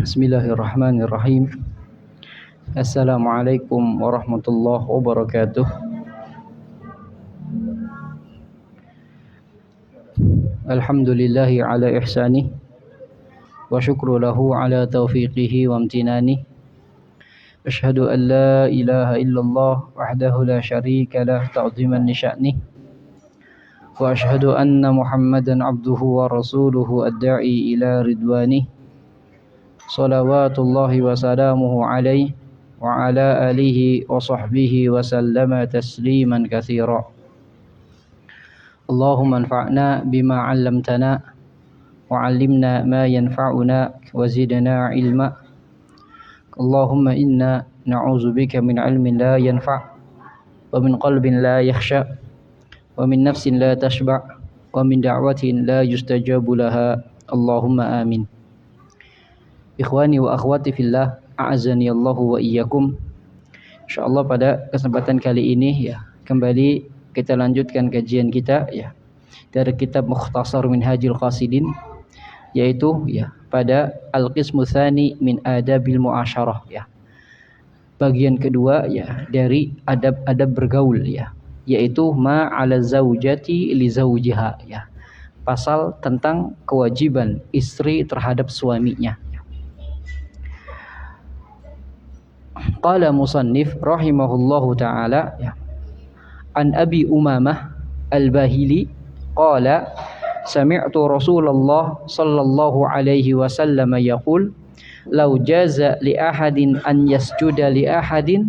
Bismillahirrahmanirrahim. Assalamualaikum warahmatullahi wabarakatuh. Alhamdulillahi ala ihsanih wa syukru lahu ala taufiqihi wa amtinani. Asyhadu an la ilaha illallah wahdahu la syarika lah ta'ziman li sya'nih. Wa asyhadu anna Muhammadan abduhu wa rasuluhu ad-da'i ila ridwanih. Salawatullahi wa salamuhu alaihi wa ala alihi wa sahbihi wa sallama tasliman katsira. Allahumma anfa'na bima 'allamtana wa 'allimna ma yanfa'una wa zidna ilma. Allahumma inna na'udzubika min 'ilmin la yanfa' wa min qalbin la yakhsha wa min nafsin la tashba' wa min da'watin la yustajabu laha. Allahumma amin. Ikhwani wa akhwati fillah, a'azani Allahu wa iyyakum. Insyaallah pada kesempatan kali ini kembali kita lanjutkan kajian kita dari kitab Mukhtasar Minhajul Qasidin, yaitu pada al-qismu tsani min adabil muasyarah, bagian kedua dari adab-adab bergaul, yaitu ma 'ala zaujati li zaujiha, pasal tentang kewajiban istri terhadap suaminya. Qala musannif rahimahullahu ta'ala an Abi Umamah al-Bahili qala sami'tu Rasulullah sallallahu alaihi wasallam yaqul law jaza li ahadin an yasjuda li ahadin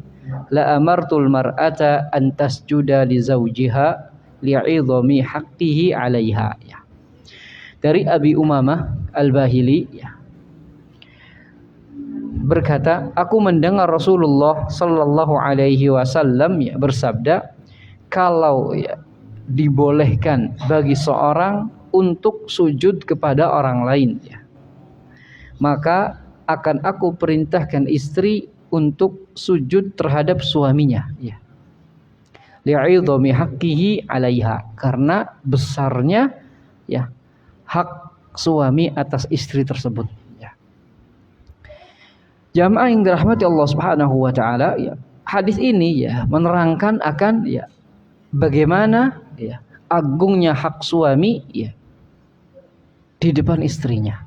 la amartul mar'ata an tasjuda li zawjiha li'idhami haqqihi 'alaiha. Dari Abi Umamah al-Bahili berkata, aku mendengar Rasulullah sallallahu alaihi wasallam bersabda, kalau dibolehkan bagi seorang untuk sujud kepada orang lain, maka akan aku perintahkan istri untuk sujud terhadap suaminya, li'idhami haqqihi 'alaiha, karena besarnya hak suami atas istri tersebut. Jamaah yang dirahmati Allah Subhanahu wa taala, hadis ini menerangkan akan bagaimana agungnya hak suami di depan istrinya.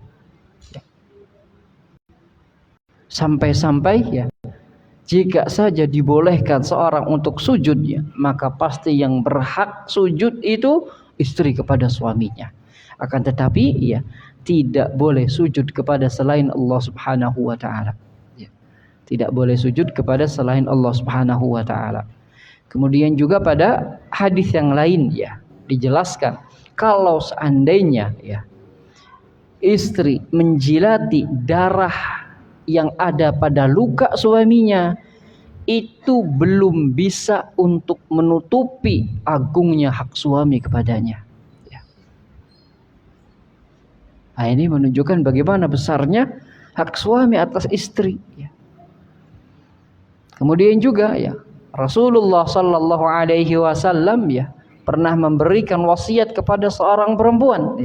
Sampai-sampai jika saja dibolehkan seorang untuk sujud, maka pasti yang berhak sujud itu istri kepada suaminya. Akan tetapi tidak boleh sujud kepada selain Allah Subhanahu wa taala. Tidak boleh sujud kepada selain Allah Subhanahu wa taala. Kemudian juga pada hadis yang lain dijelaskan, kalau seandainya istri menjilati darah yang ada pada luka suaminya, itu belum bisa untuk menutupi agungnya hak suami kepadanya. Nah, ini menunjukkan bagaimana besarnya hak suami atas istri. Kemudian juga Rasulullah sallallahu alaihi wasallam pernah memberikan wasiat kepada seorang perempuan,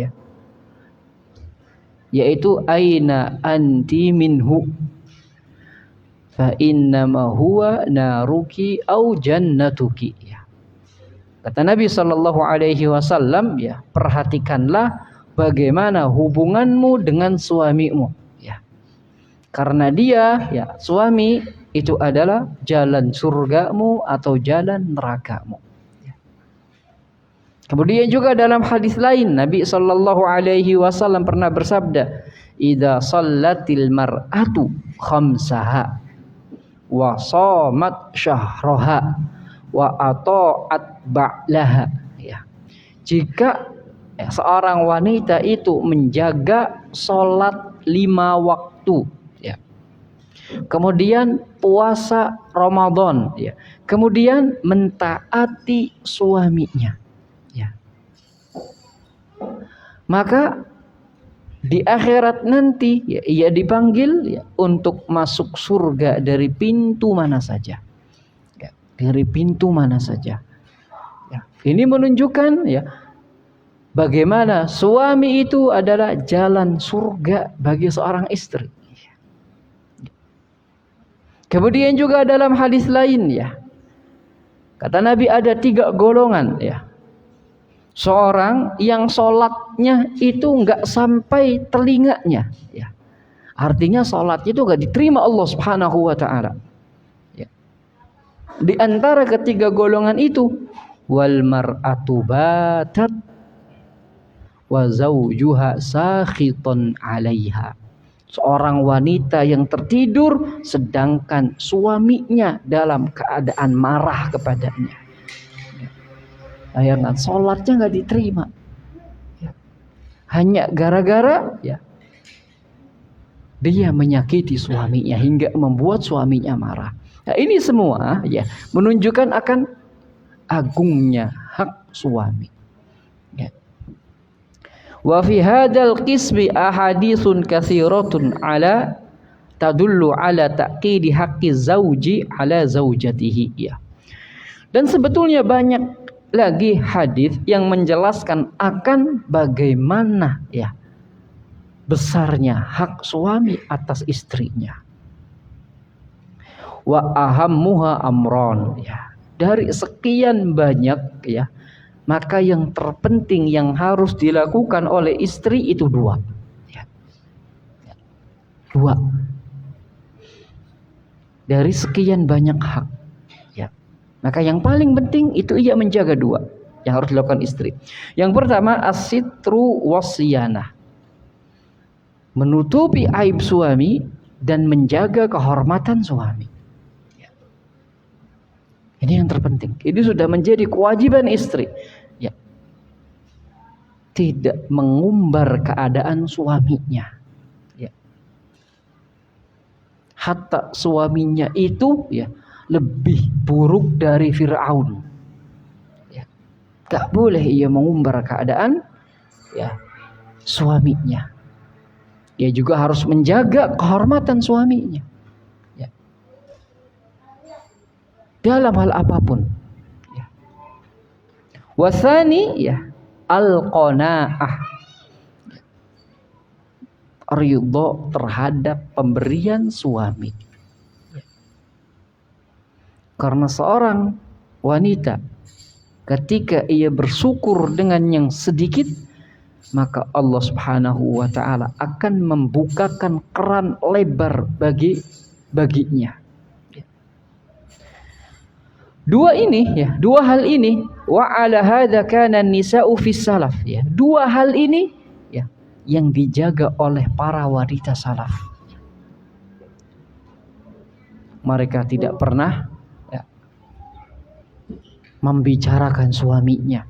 yaitu aina anti minhu fa innama huwa naruki au jannatuki. Kata Nabi sallallahu alaihi wasallam, perhatikanlah bagaimana hubunganmu dengan suamimu, karena dia suami itu adalah jalan surgamu atau jalan nerakamu. Kemudian juga dalam hadis lain Nabi sallallahu alaihi wasallam pernah bersabda, idza shallatil mar'atu khamsaha wa shamat syahraha wa ata'at ba'laha. Jika seorang wanita itu menjaga salat 5 waktu, kemudian puasa Ramadan, kemudian mentaati suaminya, maka di akhirat nanti ia dipanggil untuk masuk surga dari pintu mana saja, dari pintu mana saja. Ini menunjukkan bagaimana suami itu adalah jalan surga bagi seorang istri. Kemudian juga dalam hadis lain ya, kata Nabi ada 3 golongan ya. Seorang yang sholatnya itu nggak sampai telinganya ya. Artinya sholatnya itu nggak diterima Allah Subhanahu wa ta'ala ya. Di antara ketiga golongan itu, wal mar'atu batat wa zawjuha sakhiton 'alaiha. Seorang wanita yang tertidur sedangkan suaminya dalam keadaan marah kepadanya. Bayangkan, sholatnya nggak diterima ya. Hanya gara-gara ya dia menyakiti suaminya hingga membuat suaminya marah. Nah, ini semua ya menunjukkan akan agungnya hak suami. Ya. Wa fi hadzal qismi ahaditsun katsiratun ala tadullu ala ta'kidi haqqi zauji ala zaujatihi ya. Dan sebetulnya banyak lagi hadis yang menjelaskan akan bagaimana ya besarnya hak suami atas istrinya. Wa ahammuha amron ya. Dari sekian banyak ya, maka yang terpenting yang harus dilakukan oleh istri itu 2 ya. 2 dari sekian banyak hak ya. Maka yang paling penting itu ia menjaga 2 yang harus dilakukan istri. Yang pertama as-sitru wasiyana, menutupi aib suami dan menjaga kehormatan suami. Ini yang terpenting. Ini sudah menjadi kewajiban istri. Ya. Tidak mengumbar keadaan suaminya. Ya. Hatta suaminya itu ya lebih buruk dari Fir'aun. Ya. Gak boleh ia mengumbar keadaan ya suaminya. Ia juga harus menjaga kehormatan suaminya. Ya. Dalam hal apapun. Ya. Wasani ya al-qanaah. Ridho terhadap pemberian suami. Karena seorang wanita ketika ia bersyukur dengan yang sedikit, maka Allah Subhanahu wa ta'ala akan membukakan keran lebar baginya. Dua hal ini wa ala hadza kana an-nisa'u fis salaf ya. 2 hal ini ya yang dijaga oleh para wanita salaf. Mereka tidak pernah membicarakan suaminya.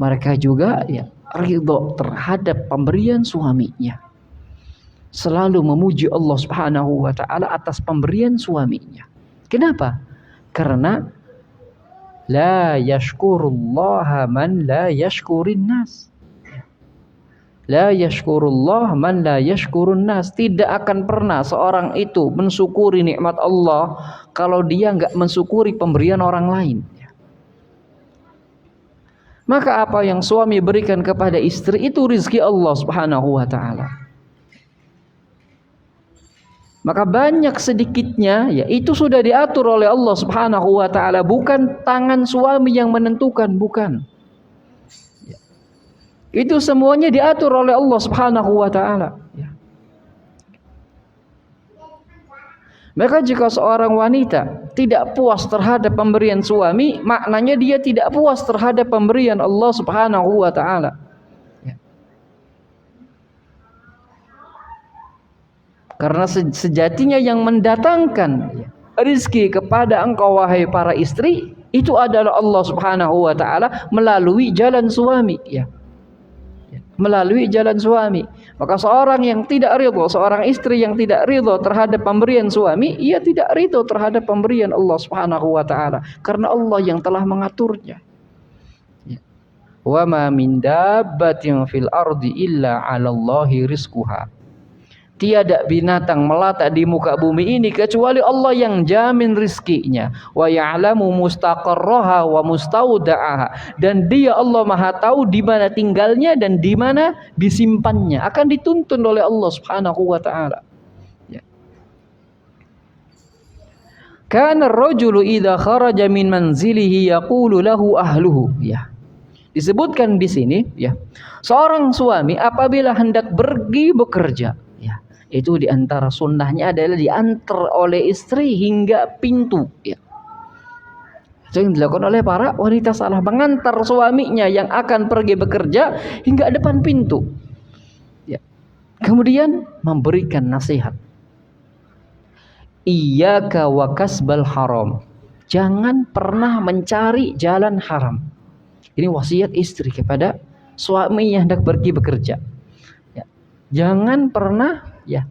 Mereka juga ya ridho terhadap pemberian suaminya. Selalu memuji Allah Subhanahu wa ta'ala atas pemberian suaminya. Kenapa? Karena la yashkurullaha man la yashkurin nas. La yashkurullah man la yashkurun nas. Tidak akan pernah seorang itu mensyukuri nikmat Allah kalau dia enggak mensyukuri pemberian orang lain. Maka apa yang suami berikan kepada istri itu rezeki Allah Subhanahu wa ta'ala. Maka banyak sedikitnya ya itu sudah diatur oleh Allah Subhanahu wa ta'ala, bukan tangan suami yang menentukan, bukan. Itu semuanya diatur oleh Allah Subhanahu wa ta'ala. Maka jika seorang wanita tidak puas terhadap pemberian suami, maknanya dia tidak puas terhadap pemberian Allah Subhanahu wa ta'ala. Karena sejatinya yang mendatangkan rezeki kepada engkau wahai para istri itu adalah Allah Subhanahu wa ta'ala melalui jalan suami ya. Melalui jalan suami. Maka seorang yang tidak ridho, seorang istri yang tidak ridho terhadap pemberian suami, ia tidak ridho terhadap pemberian Allah Subhanahu wa ta'ala, karena Allah yang telah mengaturnya. Wa ma min dabbatin fil ardi illa 'alallahi rizquha. Tiada binatang melata di muka bumi ini kecuali Allah yang jamin rizkinya. Wa ya'lamu mustaqarraha wa mustauda'aha. Dan dia Allah Maha tahu di mana tinggalnya dan di mana disimpannya. Akan dituntun oleh Allah Subhanahu wa ta'ala. Ya. Kana ar-rajulu idza kharaja min manzilihi yaqulu lahu ahluhu, ya. Disebutkan di sini, ya. Seorang suami apabila hendak pergi bekerja, ya, itu di antara sunnahnya adalah diantar oleh istri hingga pintu, ya. Itu yang dilakukan oleh para wanita saleh, mengantar suaminya yang akan pergi bekerja hingga depan pintu, ya. Kemudian memberikan nasihat. Iyyaka wa kasbal haram. Jangan pernah mencari jalan haram. Ini wasiat istri kepada suami yang hendak pergi bekerja. Ya. Jangan pernah, ya,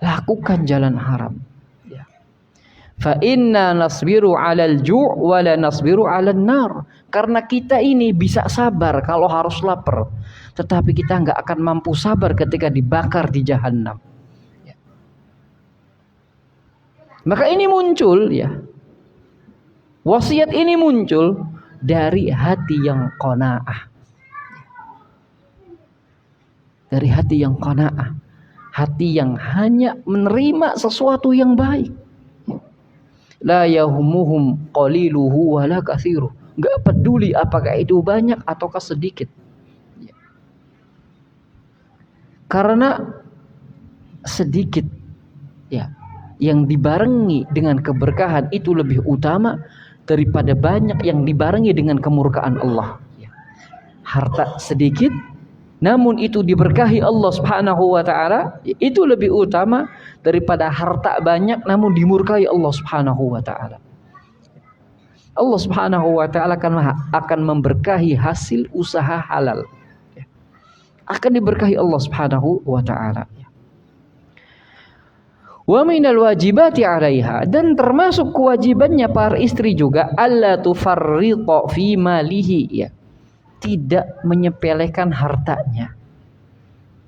lakukan jalan haram. Ya. Fa inna nasbiru 'alal ju' wa la nasbiru 'alan nar. Karena kita ini bisa sabar kalau harus lapar, tetapi kita enggak akan mampu sabar ketika dibakar di jahanam. Maka ini muncul, ya, wasiat ini muncul dari hati yang qanaah. Dari hati yang qanaah. Hati yang hanya menerima sesuatu yang baik. La yahumuhum qaliluhu wala katsiruh. Enggak peduli apakah itu banyak ataukah sedikit. Karena sedikit, ya, yang dibarengi dengan keberkahan itu lebih utama daripada banyak yang dibarengi dengan kemurkaan Allah. Harta sedikit namun itu diberkahi Allah Subhanahu wa taala, itu lebih utama daripada harta banyak namun dimurkai Allah Subhanahu wa taala. Allah Subhanahu wa taala akan memberkahi hasil usaha halal. Akan diberkahi Allah Subhanahu wa taala. Wa minal wajibati 'alaiha, dan termasuk kewajibannya para istri juga alla tufarriqa fi malihi, ya, tidak menyepelekan hartanya.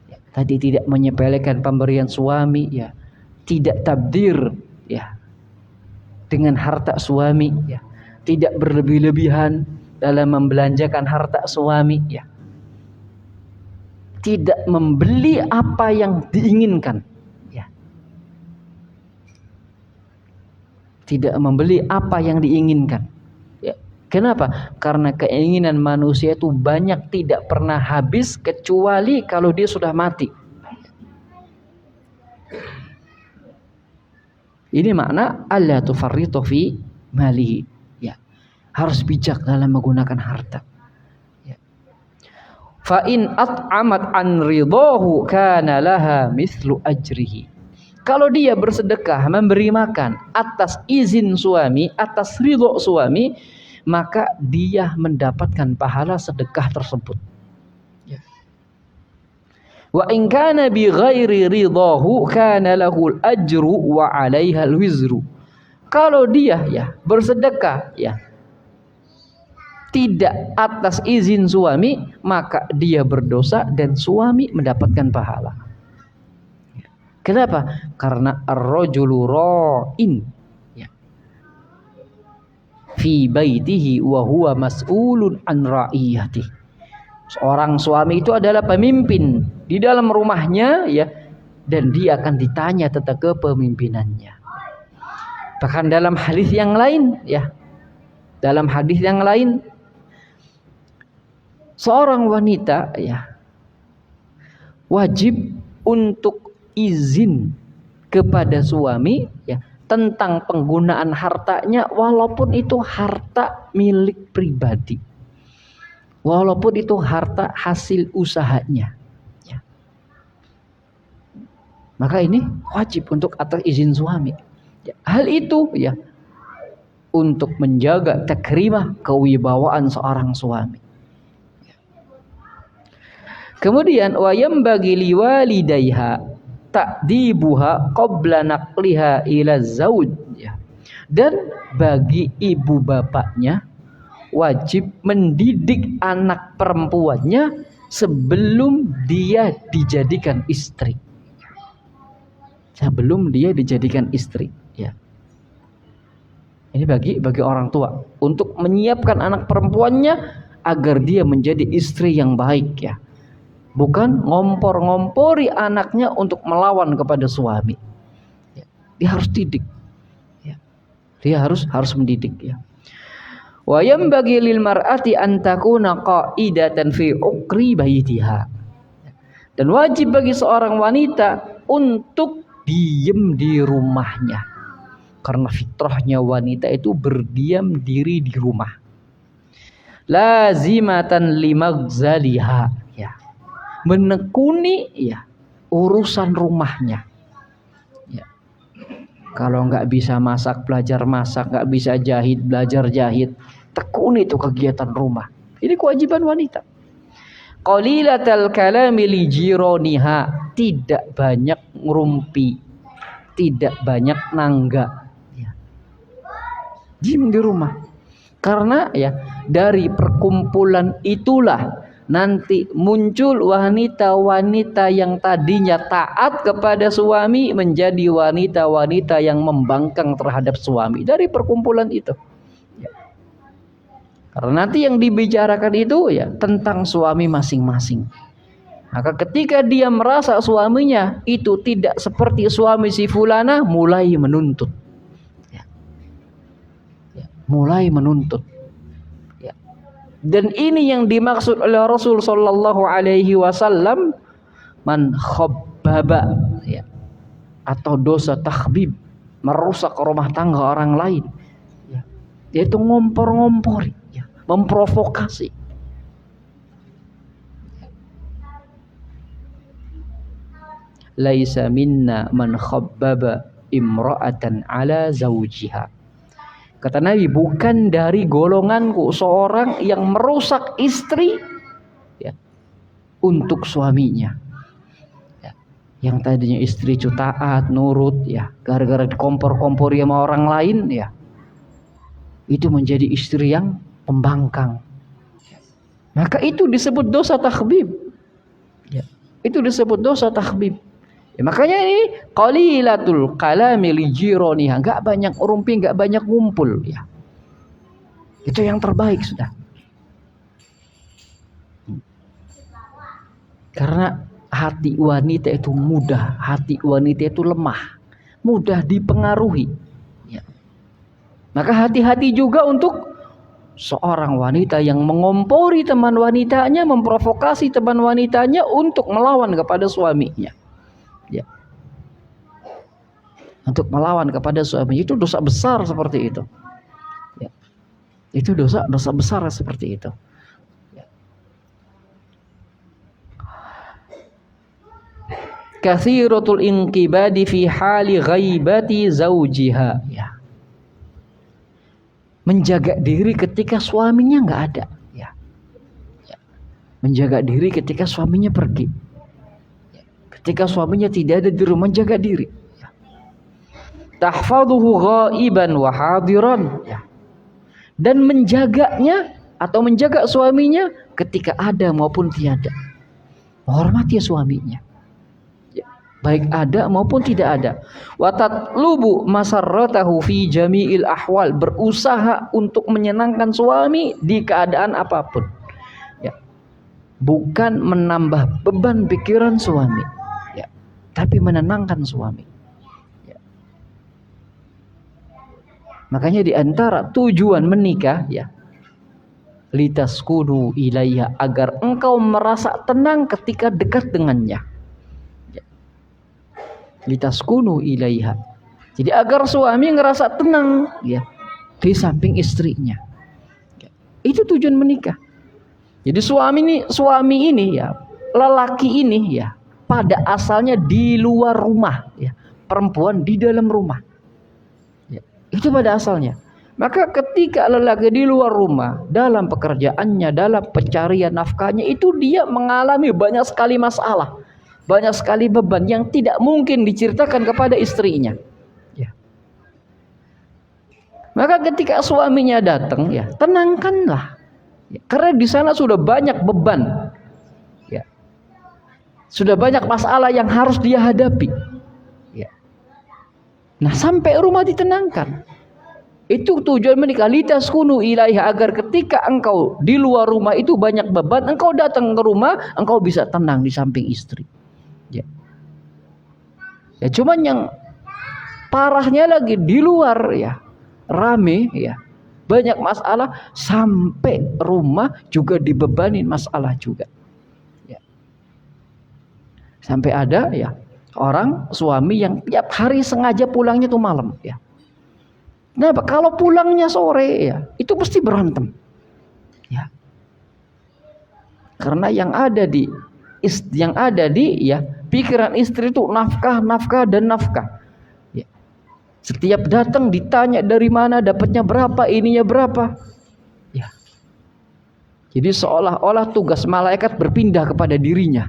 Ya, tadi tidak menyepelekan pemberian suami, ya, tidak tabdir, ya, dengan harta suami, ya, tidak berlebih-lebihan dalam membelanjakan harta suami, ya, tidak membeli apa yang diinginkan. Tidak membeli apa yang diinginkan. Ya. Kenapa? Karena keinginan manusia itu banyak tidak pernah habis kecuali kalau dia sudah mati. Ini makna alla tufarritu fi malihi. Ya. Harus bijak dalam menggunakan harta. Ya. Fa in at'amat an ridahu kana laha mithlu ajrihi. Kalau dia bersedekah memberi makan atas izin suami, atas ridho suami, maka dia mendapatkan pahala sedekah tersebut. Wa in kana bi ghairi ridahu kana lahul ajru wa 'alaiha al-wizru. Kalau dia, ya, bersedekah, ya, tidak atas izin suami, maka dia berdosa dan suami mendapatkan pahala. Kenapa? Karena ar-rajulu ra'in, ya, fi baitihi wa huwa mas'ulun an ra'iyatihi. Seorang suami itu adalah pemimpin di dalam rumahnya, ya, dan dia akan ditanya tentang kepemimpinannya. Bahkan dalam hadis yang lain, ya, dalam hadis yang lain, seorang wanita, ya, wajib untuk izin kepada suami, ya, tentang penggunaan hartanya walaupun itu harta milik pribadi, walaupun itu harta hasil usahanya, ya. Maka ini wajib untuk atas izin suami, ya. Hal itu, ya, untuk menjaga takrimah, kewibawaan seorang suami. Kemudian wa yambagi liwalidayha ta'dibuha qabla naqliha ila zauj, ya. Dan bagi ibu bapaknya wajib mendidik anak perempuannya sebelum dia dijadikan istri. Sebelum dia dijadikan istri, ya. Ini bagi orang tua untuk menyiapkan anak perempuannya agar dia menjadi istri yang baik, ya. Bukan ngompor-ngompori anaknya untuk melawan kepada suami. Dia harus didik. Dia harus mendidik ya. Wa yanbaghi lil mar'ati an takuna qa'idatan fi uqri baitiha. Dan wajib bagi seorang wanita untuk diem di rumahnya. Karena fitrahnya wanita itu berdiam diri di rumah. Lazimatan limagzaliha ya. Menekuni ya urusan rumahnya. Ya. Kalau nggak bisa masak, belajar masak, nggak bisa jahit, belajar jahit. Tekuni itu kegiatan rumah. Ini kewajiban wanita. Qalilatal kalami li jironiha, tidak banyak ngerumpi, tidak banyak nangga. Ya. Diam di rumah. Karena ya dari perkumpulan itulah nanti muncul wanita-wanita yang tadinya taat kepada suami menjadi wanita-wanita yang membangkang terhadap suami dari perkumpulan itu. Ya. Karena nanti yang dibicarakan itu ya tentang suami masing-masing. Maka ketika dia merasa suaminya itu tidak seperti suami si fulana, mulai menuntut. Ya. Ya. Mulai menuntut. Dan ini yang dimaksud oleh Rasul sallallahu alaihi wasallam man khabbaba ya. Atau dosa takhbib, merusak rumah tangga orang lain. Ya. Yaitu ngompor-ngompori, ya. Memprovokasi. Laisa minna man khabbaba imra'atan ala zawjiha. Kata Nabi, bukan dari golonganku seorang yang merusak istri ya, untuk suaminya. Ya, yang tadinya istri taat, nurut, ya, gara-gara dikompor-kompori sama orang lain, ya, itu menjadi istri yang pembangkang. Maka itu disebut dosa takhbib. Ya, itu disebut dosa takhbib. Ya, makanya ini qalilatul kalami li jironiha, enggak banyak rumpi, enggak banyak ngumpul ya. Itu yang terbaik sudah. Karena hati wanita itu mudah, hati wanita itu lemah, mudah dipengaruhi. Ya. Maka hati-hati juga untuk seorang wanita yang mengompori teman wanitanya, memprovokasi teman wanitanya untuk melawan kepada suaminya. Ya. Untuk melawan kepada suami itu dosa besar seperti itu. Ya. Itu dosa besar seperti itu. Ya. Katsiratul inqibadi fi hali ghaibati zaujiha. Ya. Menjaga diri ketika suaminya nggak ada. Ya. Ya. Menjaga diri ketika suaminya pergi. Ketika suaminya tidak ada di rumah, jaga diri. Tahfaduhu ghaiban wa hadiran. Dan menjaganya atau menjaga suaminya ketika ada maupun tiada. Menghormati suaminya. Baik ada maupun tidak ada. Wa tatlubu masarratahu fi jami'il ahwal. Berusaha untuk menyenangkan suami di keadaan apapun. Ya. Bukan menambah beban pikiran suami. Tapi menenangkan suami. Ya. Makanya di antara tujuan menikah ya, litaskunu ilaiha, agar engkau merasa tenang ketika dekat dengannya. Ya. Litaskunu ilaiha. Jadi agar suami ngerasa tenang ya di samping istrinya. Ya. Itu tujuan menikah. Jadi suami ini ya, lelaki ini ya, pada asalnya di luar rumah ya. Perempuan di dalam rumah ya. Itu pada asalnya. Maka ketika lelaki di luar rumah, dalam pekerjaannya, dalam pencarian nafkahnya, itu dia mengalami banyak sekali masalah, banyak sekali beban yang tidak mungkin diceritakan kepada istrinya ya. Maka ketika suaminya datang ya, tenangkanlah ya. Karena di sana sudah banyak beban, sudah banyak masalah yang harus dia hadapi. Ya. Nah, sampai rumah ditenangkan. Itu tujuan menikah, litaskunu ilaiha, agar ketika engkau di luar rumah itu banyak beban, engkau datang ke rumah, engkau bisa tenang di samping istri. Ya. Ya, cuman yang parahnya lagi di luar ya. rame ya, banyak masalah, sampai rumah juga dibebanin masalah juga. Ya. Sampai ada ya orang suami yang tiap hari sengaja pulangnya tuh malam ya. Nah, kalau pulangnya sore ya, itu pasti berantem. Ya. Karena yang ada di ya pikiran istri itu nafkah, nafkah dan nafkah. Ya. Setiap datang ditanya dari mana dapatnya berapa, ininya berapa. Ya. Jadi seolah-olah tugas malaikat berpindah kepada dirinya.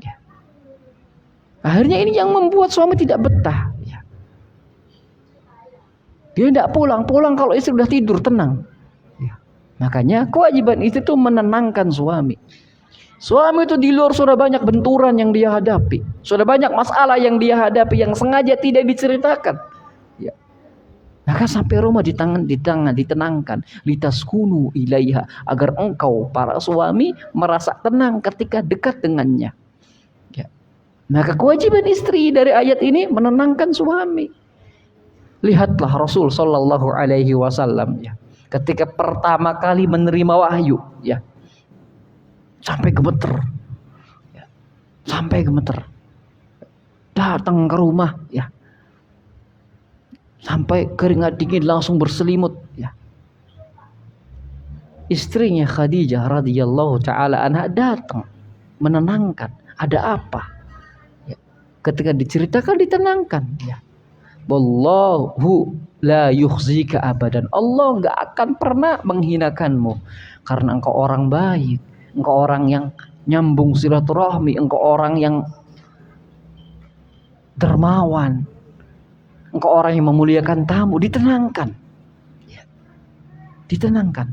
Ya. Akhirnya ini yang membuat suami tidak betah. Ya. Dia tidak pulang kalau istri sudah tidur tenang. Ya. Makanya kewajiban istri itu menenangkan suami. Suami itu di luar sudah banyak benturan yang dia hadapi, sudah banyak masalah yang dia hadapi yang sengaja tidak diceritakan. Ya. Maka sampai rumah ditenangkan, litaskunu ilaiha, agar engkau para suami merasa tenang ketika dekat dengannya. Ya. Maka kewajiban istri dari ayat ini menenangkan suami. Lihatlah Rasul Shallallahu Alaihi Wasallam ya, ketika pertama kali menerima wahyu ya. Sampai gemeter ya. Sampai gemeter, datang ke rumah ya, sampai keringat dingin langsung berselimut ya. Istrinya Khadijah radhiyallahu taala anha datang menenangkan. Ada apa ya. Ketika diceritakan ditenangkan ya. Wallahu la yukhzika abadan, Allah enggak akan pernah menghinakanmu karena engkau orang baik, engkau orang yang nyambung silaturahmi, engkau orang yang dermawan, engkau orang yang memuliakan tamu. Ditenangkan ya. Ditenangkan.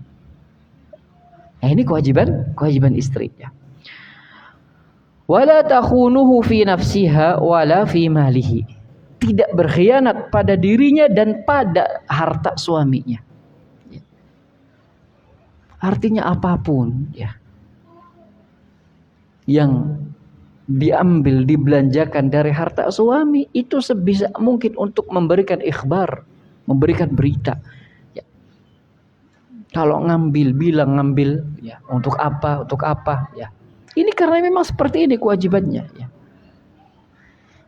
Nah, ini kewajiban istri ya. Wala takhunuhu fi nafsiha wala fi malihi, tidak berkhianat pada dirinya dan pada harta suaminya ya. Artinya apapun ya yang diambil, dibelanjakan dari harta suami itu sebisa mungkin untuk memberikan ikhbar, memberikan berita ya. Kalau bilang ngambil ya, untuk apa ya. Ini karena memang seperti ini kewajibannya ya.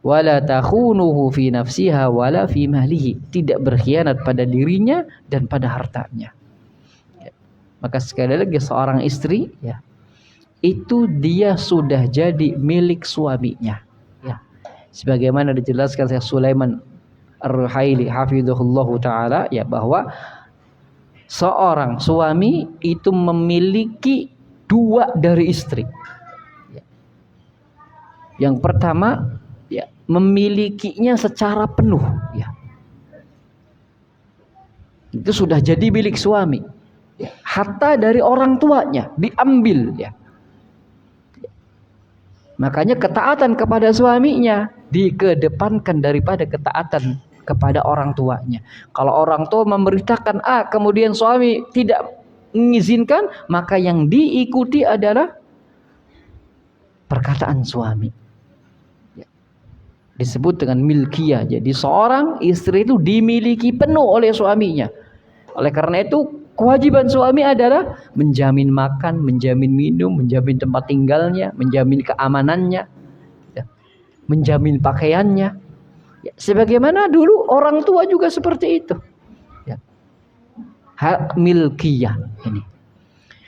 Wala takhunuhu fi nafsiha wala fi mahlihi, tidak berkhianat pada dirinya dan pada hartanya ya. Maka sekali lagi seorang istri ya, itu dia sudah jadi milik suaminya ya. Sebagaimana dijelaskan Syekh Sulaiman Ar-Ruhaili hafizahullahu taala ya, bahwa seorang suami itu memiliki dua dari istri ya. Yang pertama ya, memilikinya secara penuh ya. Itu sudah jadi milik suami ya. Harta dari orang tuanya diambil ya. Makanya ketaatan kepada suaminya dikedepankan daripada ketaatan kepada orang tuanya. Kalau orang tua memerintahkan A, kemudian suami tidak mengizinkan, maka yang diikuti adalah perkataan suami. Ya. Disebut dengan milkiyah. Jadi seorang istri itu dimiliki penuh oleh suaminya. Oleh karena itu kewajiban suami adalah menjamin makan, menjamin minum, menjamin tempat tinggalnya, menjamin keamanannya, ya, menjamin pakaiannya. Ya, sebagaimana dulu orang tua juga seperti itu. Ya. Hak milkiyah ini.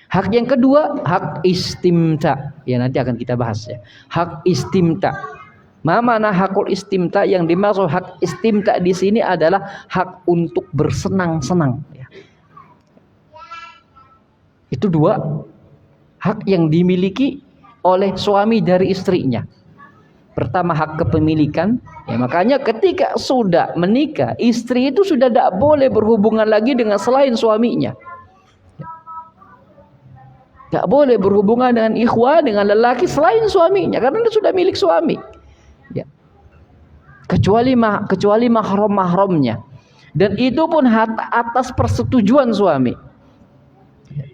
Hak yang kedua, hak istimta. Ya, nanti akan kita bahas ya. Hak istimta. Mana hakul istimta? Yang dimaksud hak istimta di sini adalah hak untuk bersenang-senang. Ya. Itu dua hak yang dimiliki oleh suami dari istrinya. Pertama, hak kepemilikan. Ya, makanya ketika sudah menikah, istri itu sudah tidak boleh berhubungan lagi dengan selain suaminya. Tidak boleh berhubungan dengan ikhwah, dengan lelaki selain suaminya, karena itu sudah milik suami. Ya. Kecuali mahram-mahramnya. Dan itu pun atas persetujuan suami.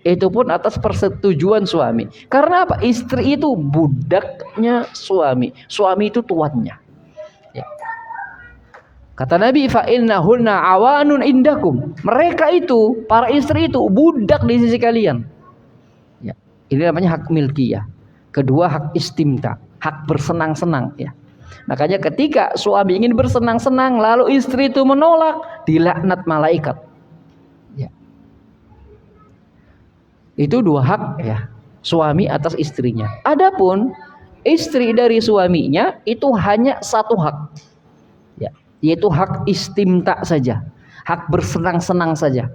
Itu pun atas persetujuan suami. Karena apa? Istri itu budaknya suami. Suami itu tuannya. Ya. Kata Nabi, fa innahunna awanun indakum. Mereka itu, para istri itu budak di sisi kalian. Ya, ini namanya hak milkiyah. Kedua, hak istimta, hak bersenang-senang, ya. Makanya ketika suami ingin bersenang-senang lalu istri itu menolak, dilaknat malaikat. Ya. Itu dua hak, ya, suami atas istrinya. Adapun istri dari suaminya itu hanya satu hak, ya, yaitu hak istimta saja, hak bersenang-senang saja,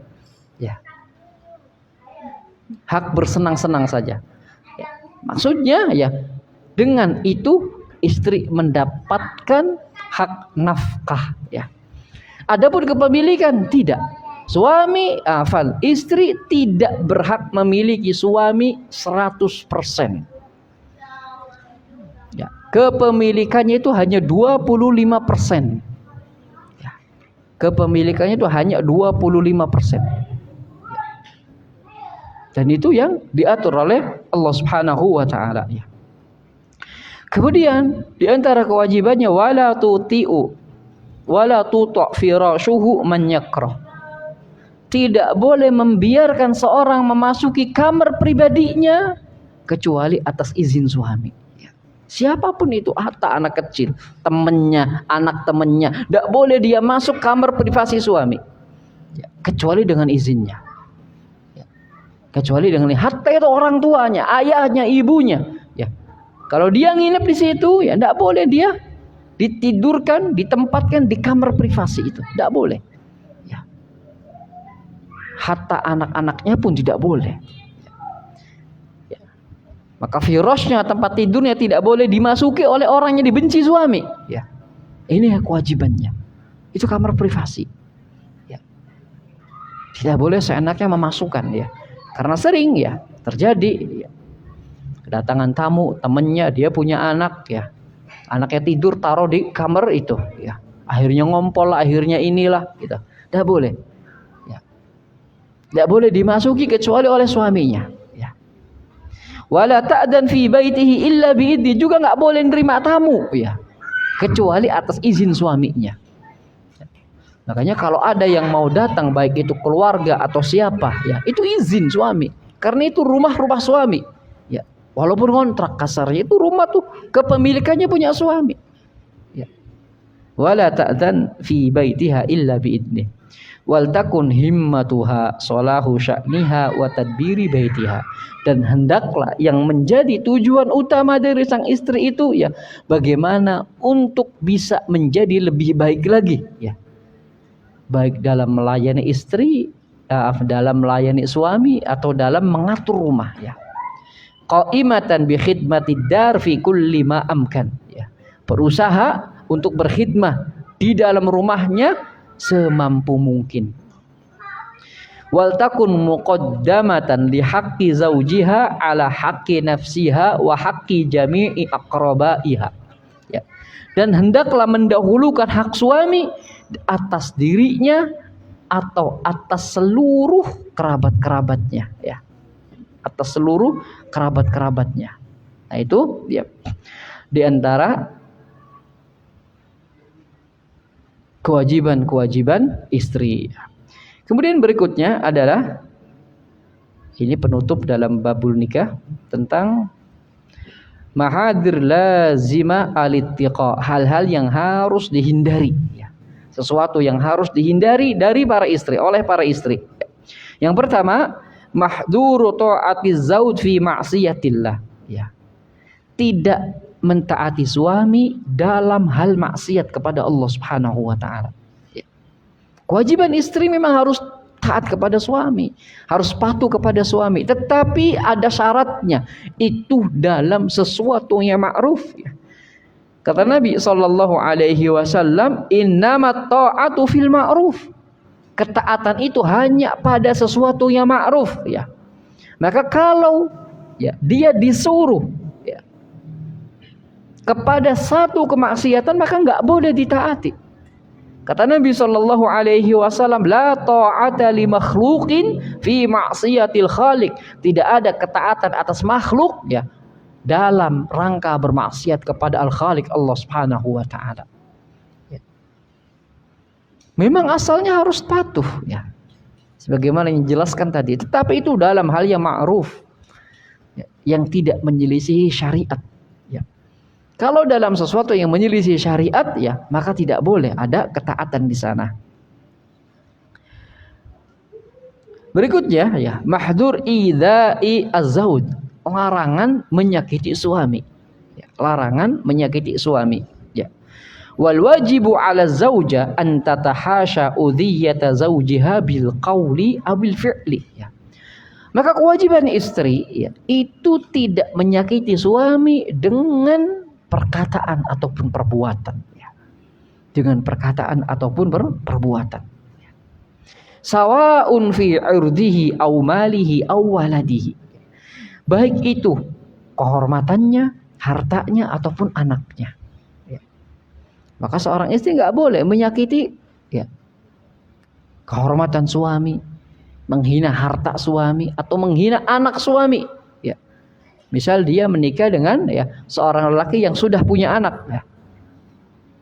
ya, hak bersenang-senang saja. Ya. Maksudnya, ya, dengan itu istri mendapatkan hak nafkah, ya. Adapun kepemilikan tidak. Istri tidak berhak memiliki suami 100%. Ya, kepemilikannya itu hanya 25%. Ya, kepemilikannya itu hanya 25%. Ya. Dan itu yang diatur oleh Allah Subhanahu wa taala, ya. Kemudian di antara kewajibannya wala tuta' firashuhu man yakrah. Tidak boleh membiarkan seorang memasuki kamar pribadinya kecuali atas izin suami. Ya. Siapapun itu, hatta anak kecil, temannya, anak temannya, tidak boleh dia masuk kamar privasi suami, ya, kecuali dengan izinnya. Ya. Kecuali dengan, hatta itu orang tuanya, ayahnya, ibunya. Ya. Kalau dia nginep di situ, ya tidak boleh dia ditidurkan, ditempatkan di kamar privasi itu, tidak boleh. Hatta anak-anaknya pun tidak boleh. Ya. Maka firasnya, tempat tidurnya, tidak boleh dimasuki oleh orang yang dibenci suami. Ya. Ini kewajibannya. Itu kamar privasi. Ya. Tidak boleh seenaknya memasukkan, ya. Karena sering, ya, terjadi, ya, kedatangan tamu, temennya, dia punya anak, ya. Anaknya tidur taruh di kamar itu, ya. Akhirnya ngompol, akhirnya inilah, gitu. Tidak boleh. Tidak boleh dimasuki kecuali oleh suaminya, ya. Wala ta'dan fi baitihi illa biidni, juga nggak boleh nerima tamu, ya, kecuali atas izin suaminya. Makanya kalau ada yang mau datang, baik itu keluarga atau siapa, ya, itu izin suami, karena itu rumah suami, ya. Walaupun kontrak kasarnya, itu rumah tuh kepemilikannya punya suami, ya. Wala ta'dan fi baitiha illa biidni. Wal takun himmatuha solahu sya'niha wa tadbiri baitiha. Dan hendaklah yang menjadi tujuan utama dari sang istri itu, ya, bagaimana untuk bisa menjadi lebih baik lagi, ya, baik dalam melayani istri, dalam melayani suami, atau dalam mengatur rumah, ya. Qa'imatan bi khidmatid dar fi kulli ma amkan, ya. Berusaha untuk berkhidmah di dalam rumahnya semampu mungkin. Wal takun muqaddamatan li haqqi zaujiha ala haqqi nafsiha wa haqqi jami'i aqrabaiha. Ya. Dan hendaklah mendahulukan hak suami atas dirinya atau atas seluruh kerabat-kerabatnya, ya. Atas seluruh kerabat-kerabatnya. Nah, itu, ya, di antara kewajiban-kewajiban istri. Kemudian berikutnya adalah, ini penutup dalam babul nikah, tentang mahadir lazima alittiqa, hal-hal yang harus dihindari, ya. Sesuatu yang harus dihindari dari para istri, oleh para istri. Yang pertama, mahduru ta'atiz zauj fi ma'siyatillah, ya. Tidak mentaati suami dalam hal maksiat kepada Allah Subhanahu wa taala. Ya. Kewajiban istri memang harus taat kepada suami, harus patuh kepada suami, tetapi ada syaratnya, itu dalam sesuatu yang ma'ruf, ya. Kata Nabi sallallahu alaihi wasallam, innamat ta'atu fil ma'ruf. Ketaatan itu hanya pada sesuatu yang ma'ruf, ya. Maka kalau, ya, dia disuruh, ya, kepada satu kemaksiatan, maka nggak boleh ditaati. Kata Nabi sallallahu alaihi wasallam, la ta'ata li makhluqin fi ma'siyatil khaliq. Tidak ada ketaatan atas makhluk, ya, dalam rangka bermaksiat kepada al-Khaliq Allah Subhanahu wa taala. Ya. Memang asalnya harus patuh ya. Sebagaimana yang dijelaskan tadi, tetapi itu dalam hal yang ma'ruf ya, yang tidak menyelisihi syariat ya. Kalau dalam sesuatu yang menyelisih syariat ya, maka tidak boleh ada ketaatan di sana. Berikutnya ya, mahdzur idza'i az-zauj, larangan menyakiti suami. Ya, larangan menyakiti suami. Ya. Wal wajibu 'ala zauja an tatahasha udhiyata zawjiha bil qawli aw bil fi'li. Ya. Maka kewajiban istri ya, itu tidak menyakiti suami dengan perkataan ataupun perbuatan. Ya. Dengan perkataan ataupun perbuatan. Sawa'un fi 'irdihi aw malihi aw waladihi. Baik itu kehormatannya, hartanya ataupun anaknya. Ya. Maka seorang istri nggak boleh menyakiti ya, kehormatan suami, menghina harta suami atau menghina anak suami. Ya. Misal dia menikah dengan ya seorang lelaki yang sudah punya anak. Ya.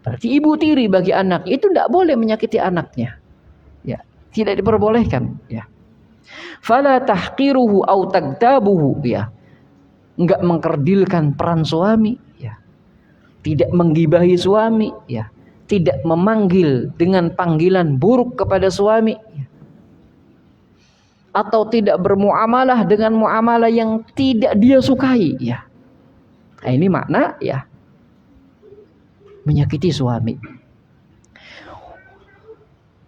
Berarti ibu tiri bagi anak itu tidak boleh menyakiti anaknya. Ya. Tidak diperbolehkan ya. Fala tahqiruhu au tagtabuhu ya. Enggak mengkerdilkan peran suami ya. Tidak menggibahi suami ya. Tidak memanggil dengan panggilan buruk kepada suami ya. Atau tidak bermuamalah dengan muamalah yang tidak dia sukai ya. Nah, ini makna ya menyakiti suami.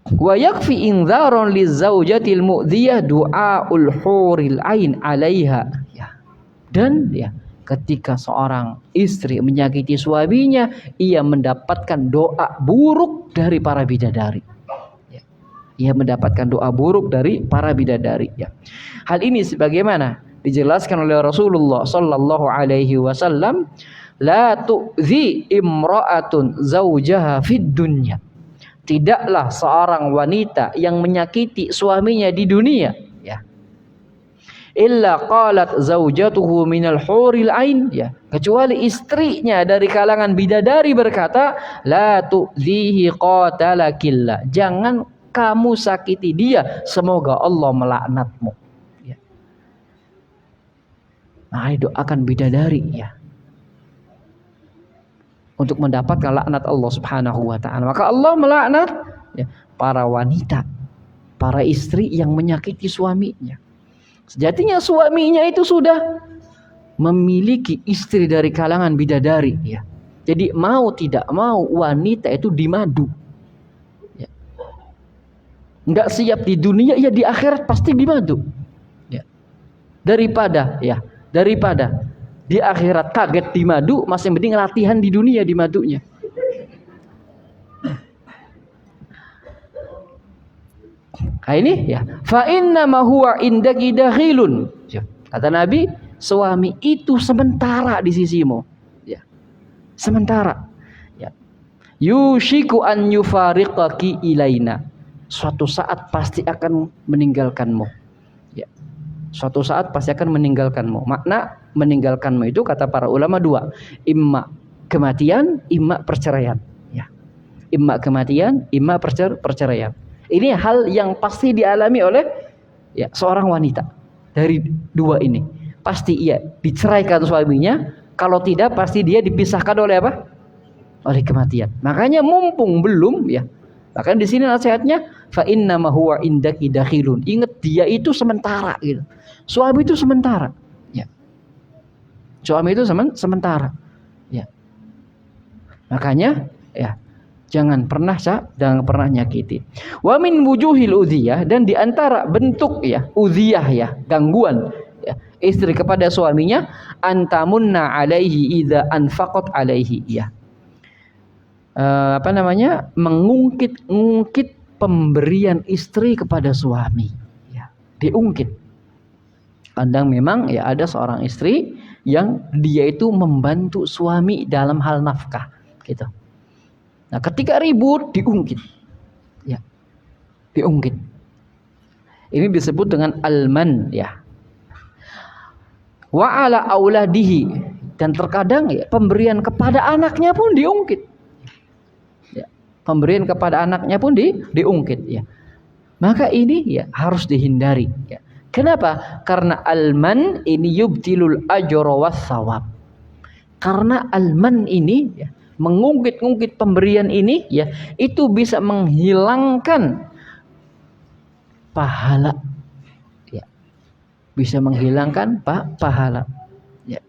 Wa yakfi inzaron lizaujatil mu'dhiyah du'aul huril ain 'alaiha ya. Dan ya ketika seorang istri menyakiti suaminya, ia mendapatkan doa buruk dari para bidadari ya. Ia mendapatkan doa buruk dari para bidadari ya. Hal ini sebagaimana dijelaskan oleh Rasulullah sallallahu alaihi wasallam, la tu'zi imra'atun zaujaha fid dunya. Tidaklah seorang wanita yang menyakiti suaminya di dunia ya. Illa qalat zaujatuhu minal huril ain ya. Kecuali istrinya dari kalangan bidadari berkata, la tu'zihi qatalakillah. Jangan kamu sakiti dia, semoga Allah melaknatmu. Ya. Nah, doakan bidadari ya, untuk mendapatkan laknat Allah Subhanahu wa taala. Maka Allah melaknat ya, para wanita, para istri yang menyakiti suaminya. Sejatinya suaminya itu sudah memiliki istri dari kalangan bidadari ya. Jadi mau tidak mau wanita itu dimadu. Ya. Enggak siap di dunia ya di akhirat pasti dimadu. Ya. Daripada di akhirat kaget di madu, masih mending latihan di dunia di madunya. Nah ini ya, fa inna ma huwa indaki dakhilun. Kata Nabi, suami itu sementara di sisimu. Ya. Sementara. Ya. Yushiku an yufariqaki ilaina. Suatu saat pasti akan meninggalkanmu. Ya. Suatu saat pasti akan meninggalkanmu. Makna meninggalkanmu itu kata para ulama dua, imma kematian, imma perceraian ya. Imma kematian, imma perceraian. Ini hal yang pasti dialami oleh ya seorang wanita. Dari dua ini pasti ia diceraikan suaminya, kalau tidak pasti dia dipisahkan oleh apa? Oleh kematian. Makanya mumpung belum ya, bahkan di sini nasihatnya fa inna ma huwa indaki dakhilun. Ingat dia itu sementara gitu. Suami itu sementara. Suami itu sementara ya. Makanya ya jangan pernah nyakiti. Wa min wujuhil udhiyah, dan diantara bentuk ya udhiyah ya, gangguan ya, istri kepada suaminya, antamunna alaihi idza anfaqat alaihi ya. Mengungkit pemberian istri kepada suami ya. Diungkit. Kadang memang ya ada seorang istri yang dia itu membantu suami dalam hal nafkah gitu. Nah, ketika ribut diungkit. Ya. Diungkit. Ini disebut dengan alman ya. Wa ala auladihi, dan terkadang ya pemberian kepada anaknya pun diungkit. Ya. pemberian kepada anaknya pun diungkit ya. Maka ini ya harus dihindari ya. Kenapa? Karena alman ini yubtilul ajra was sawab. Karena alman ini ya, mengungkit-ungkit pemberian ini ya, itu bisa menghilangkan pahala ya. Bisa menghilangkan pahala ya.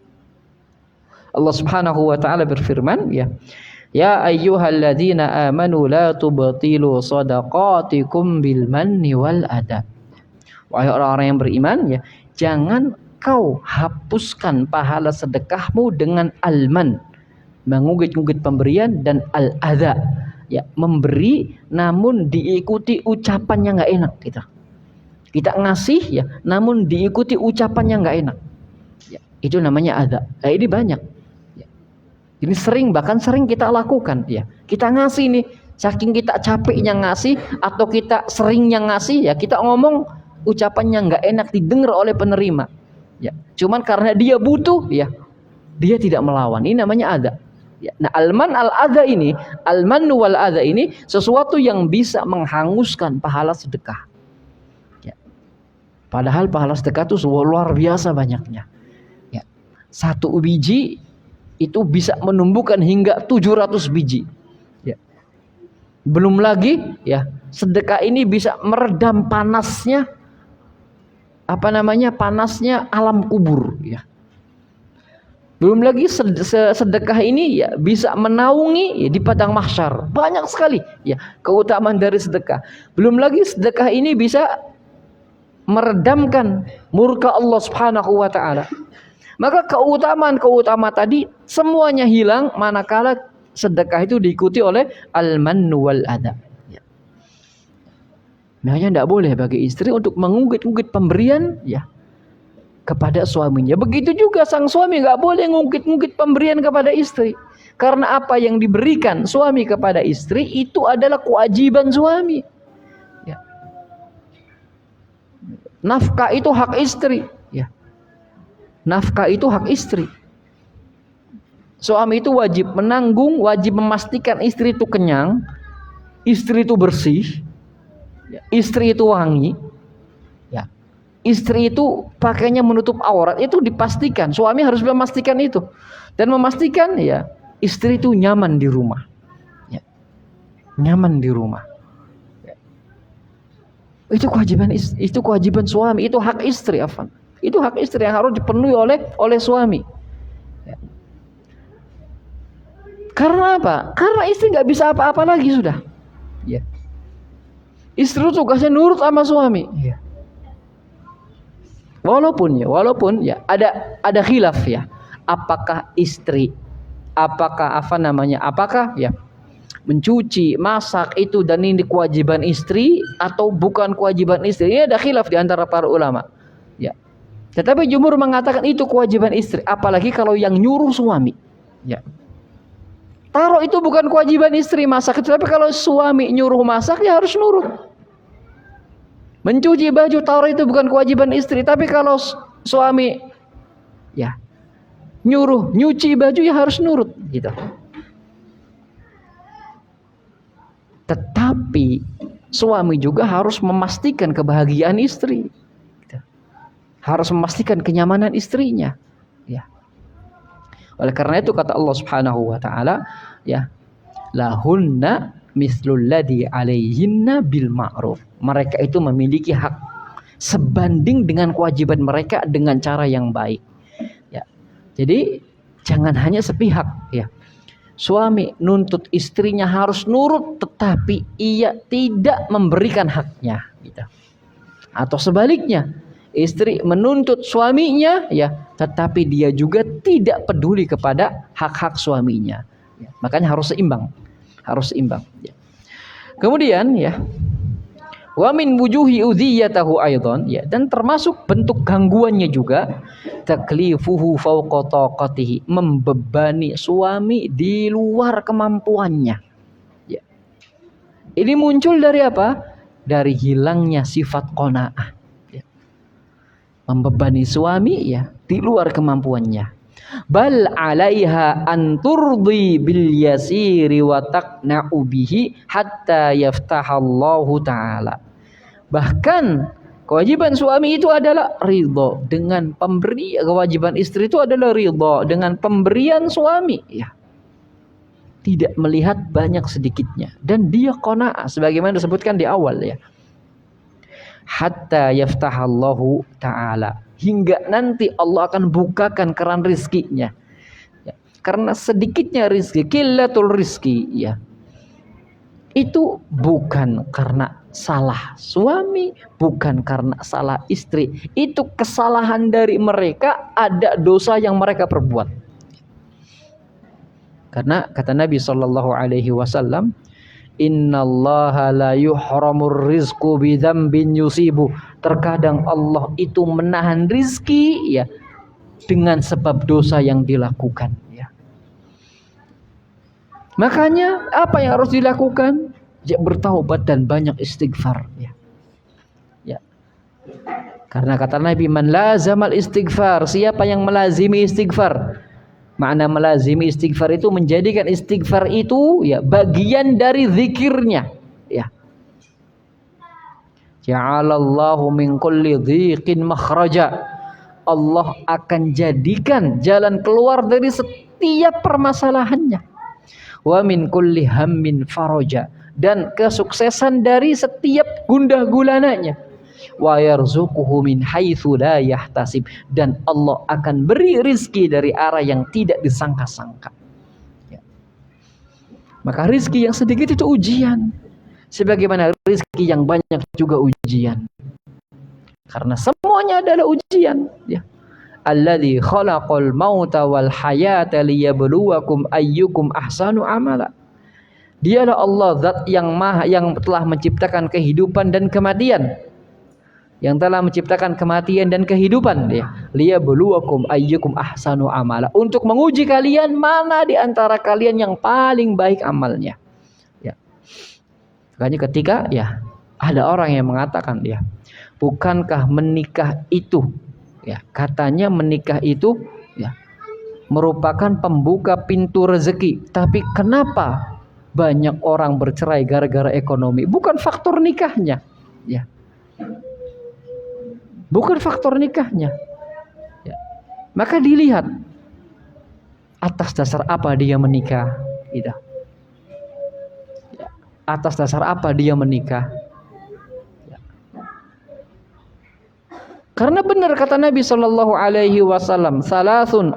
Allah Subhanahu wa taala berfirman ya, ya ayyuhalladzina amanu la tubtilu shadaqatikum bil manni wal adha. Wahai orang-orang yang beriman ya, jangan kau hapuskan pahala sedekahmu dengan alman, mengungkit-ungkit pemberian, dan al-adha ya, memberi namun diikuti ucapan yang nggak enak kita ngasih ya, namun diikuti ucapan yang nggak enak ya, itu namanya adha. Nah, ini banyak ya. Ini bahkan sering kita lakukan ya. Kita ngasih nih, saking kita capeknya ngasih atau kita seringnya ngasih ya, kita ngomong ucapan yang nggak enak didengar oleh penerima ya, cuman karena dia butuh ya, dia tidak melawan. Ini namanya adha ya. Nah, alman al-adha ini, alman wal adha ini sesuatu yang bisa menghanguskan pahala sedekah ya. Padahal pahala sedekah itu luar biasa banyaknya ya. 1 biji itu bisa menumbuhkan hingga 700 biji ya. Belum lagi ya, sedekah ini bisa meredam panasnya panasnya alam kubur ya. Belum lagi sedekah ini ya bisa menaungi ya, di padang mahsyar. Banyak sekali ya keutamaan dari sedekah. Belum lagi sedekah ini bisa meredamkan murka Allah Subhanahu wa taala. Maka keutamaan tadi semuanya hilang manakala sedekah itu diikuti oleh al-mannu wal adha. Makanya tidak boleh bagi istri untuk mengungkit-ungkit pemberian ya kepada suaminya. Begitu juga sang suami nggak boleh ngungkit-ungkit pemberian kepada istri. Karena apa yang diberikan suami kepada istri itu adalah kewajiban suami. Ya. Nafkah itu hak istri. Ya. Nafkah itu hak istri. Suami itu wajib menanggung, wajib memastikan istri itu kenyang, istri itu bersih, istri itu wangi, ya. Istri itu pakainya menutup aurat, itu dipastikan. Suami harus memastikan itu dan memastikan ya istri itu nyaman di rumah, ya. Nyaman di rumah. Ya. Itu kewajiban suami, itu hak istri, Afan. Itu hak istri yang harus dipenuhi oleh suami. Ya. Karena apa? Karena istri nggak bisa apa-apa lagi sudah. Ya. Istri tugasnya nurut sama suami. Ya. Walaupun ya ada khilaf ya. Apakah ya mencuci, masak itu dan ini kewajiban istri atau bukan kewajiban istri? Ini ada khilaf di antara para ulama. Ya. Tetapi jumhur mengatakan itu kewajiban istri, apalagi kalau yang nyuruh suami. Ya. Taruh itu bukan kewajiban istri masak, tapi kalau suami nyuruh masak ya harus nurut. Mencuci baju, taruh itu bukan kewajiban istri, tapi kalau suami ya nyuruh nyuci baju ya harus nurut gitu. Tetapi suami juga harus memastikan kebahagiaan istri, gitu. Harus memastikan kenyamanan istrinya, ya. Oleh karena itu kata Allah Subhanahu wa taala ya, lahunna mislul ladzi alaihinna bil ma'ruf. Mereka itu memiliki hak sebanding dengan kewajiban mereka dengan cara yang baik. Ya. Jadi jangan hanya sepihak ya. Suami nuntut istrinya harus nurut tetapi ia tidak memberikan haknya gitu. Atau sebaliknya, istri menuntut suaminya ya, tetapi dia juga tidak peduli kepada hak-hak suaminya. Ya, makanya harus seimbang, Ya. Kemudian ya, wa min wujuhi udhiyatahu aidan ya, dan termasuk bentuk gangguannya juga taklifuhu fawqa taqatihi, membebani suami di luar kemampuannya. Ya. Ini muncul dari apa? Dari hilangnya sifat qanaah. Membebani suami ya di luar kemampuannya. Bal 'alaiha an turdi bil yasiri wa taqna'u bihi hatta yaftahallahu ta'ala. Bahkan kewajiban suami itu adalah ridha dengan pemberi, kewajiban istri itu adalah ridha dengan pemberian suami, ya. Tidak melihat banyak sedikitnya dan dia qanaah sebagaimana disebutkan di awal, ya. Hatta yaftahallahu ta'ala, hingga nanti Allah akan bukakan keran rizkinya, ya. Karena sedikitnya rizki, qillatul rizki, ya, itu bukan karena salah suami, bukan karena salah istri. Itu kesalahan dari mereka, ada dosa yang mereka perbuat. Karena kata Nabi SAW, innallaha la yuhramur rizqu bidzambin yusibu. Terkadang Allah itu menahan rizki, ya, dengan sebab dosa yang dilakukan, ya. Makanya apa yang harus dilakukan? Ya, bertaubat dan banyak istighfar, ya. Ya. Karena kata Nabi, man lazamal istighfar, siapa yang melazimi istighfar. Makna melazimi istighfar itu menjadikan istighfar itu, ya, bagian dari zikirnya, ya. Ja'alallahu min kulli dhiqin makhraja. Allah akan jadikan jalan keluar dari setiap permasalahannya. Wa min kulli hammin faraja, dan kesuksesan dari setiap gundah gulananya. Wa yarzuquhu min haitsu la yahtasib, dan Allah akan beri rizki dari arah yang tidak disangka-sangka, ya. Maka rizki yang sedikit itu ujian, sebagaimana rizki yang banyak juga ujian. Karena semuanya adalah ujian, ya. Alladzi khalaqal mauta wal hayata liyabluwakum ayyukum ahsanu amala. Dialah Allah, zat yang telah menciptakan kehidupan dan kematian. Yang telah menciptakan kematian dan kehidupan, ya. Liyabluwakum ayyukum ahsanu amala, untuk menguji kalian mana di antara kalian yang paling baik amalnya, ya. Makanya ketika, ya, ada orang yang mengatakan, ya, bukankah menikah itu, ya, katanya menikah itu, ya, merupakan pembuka pintu rezeki, tapi kenapa banyak orang bercerai gara-gara ekonomi? Bukan faktor nikahnya, ya. Bukan faktor nikahnya, ya. Maka dilihat atas dasar apa dia menikah, gitu. Ya. Atas dasar apa dia menikah, ya. Karena benar kata Nabi SAW, salasun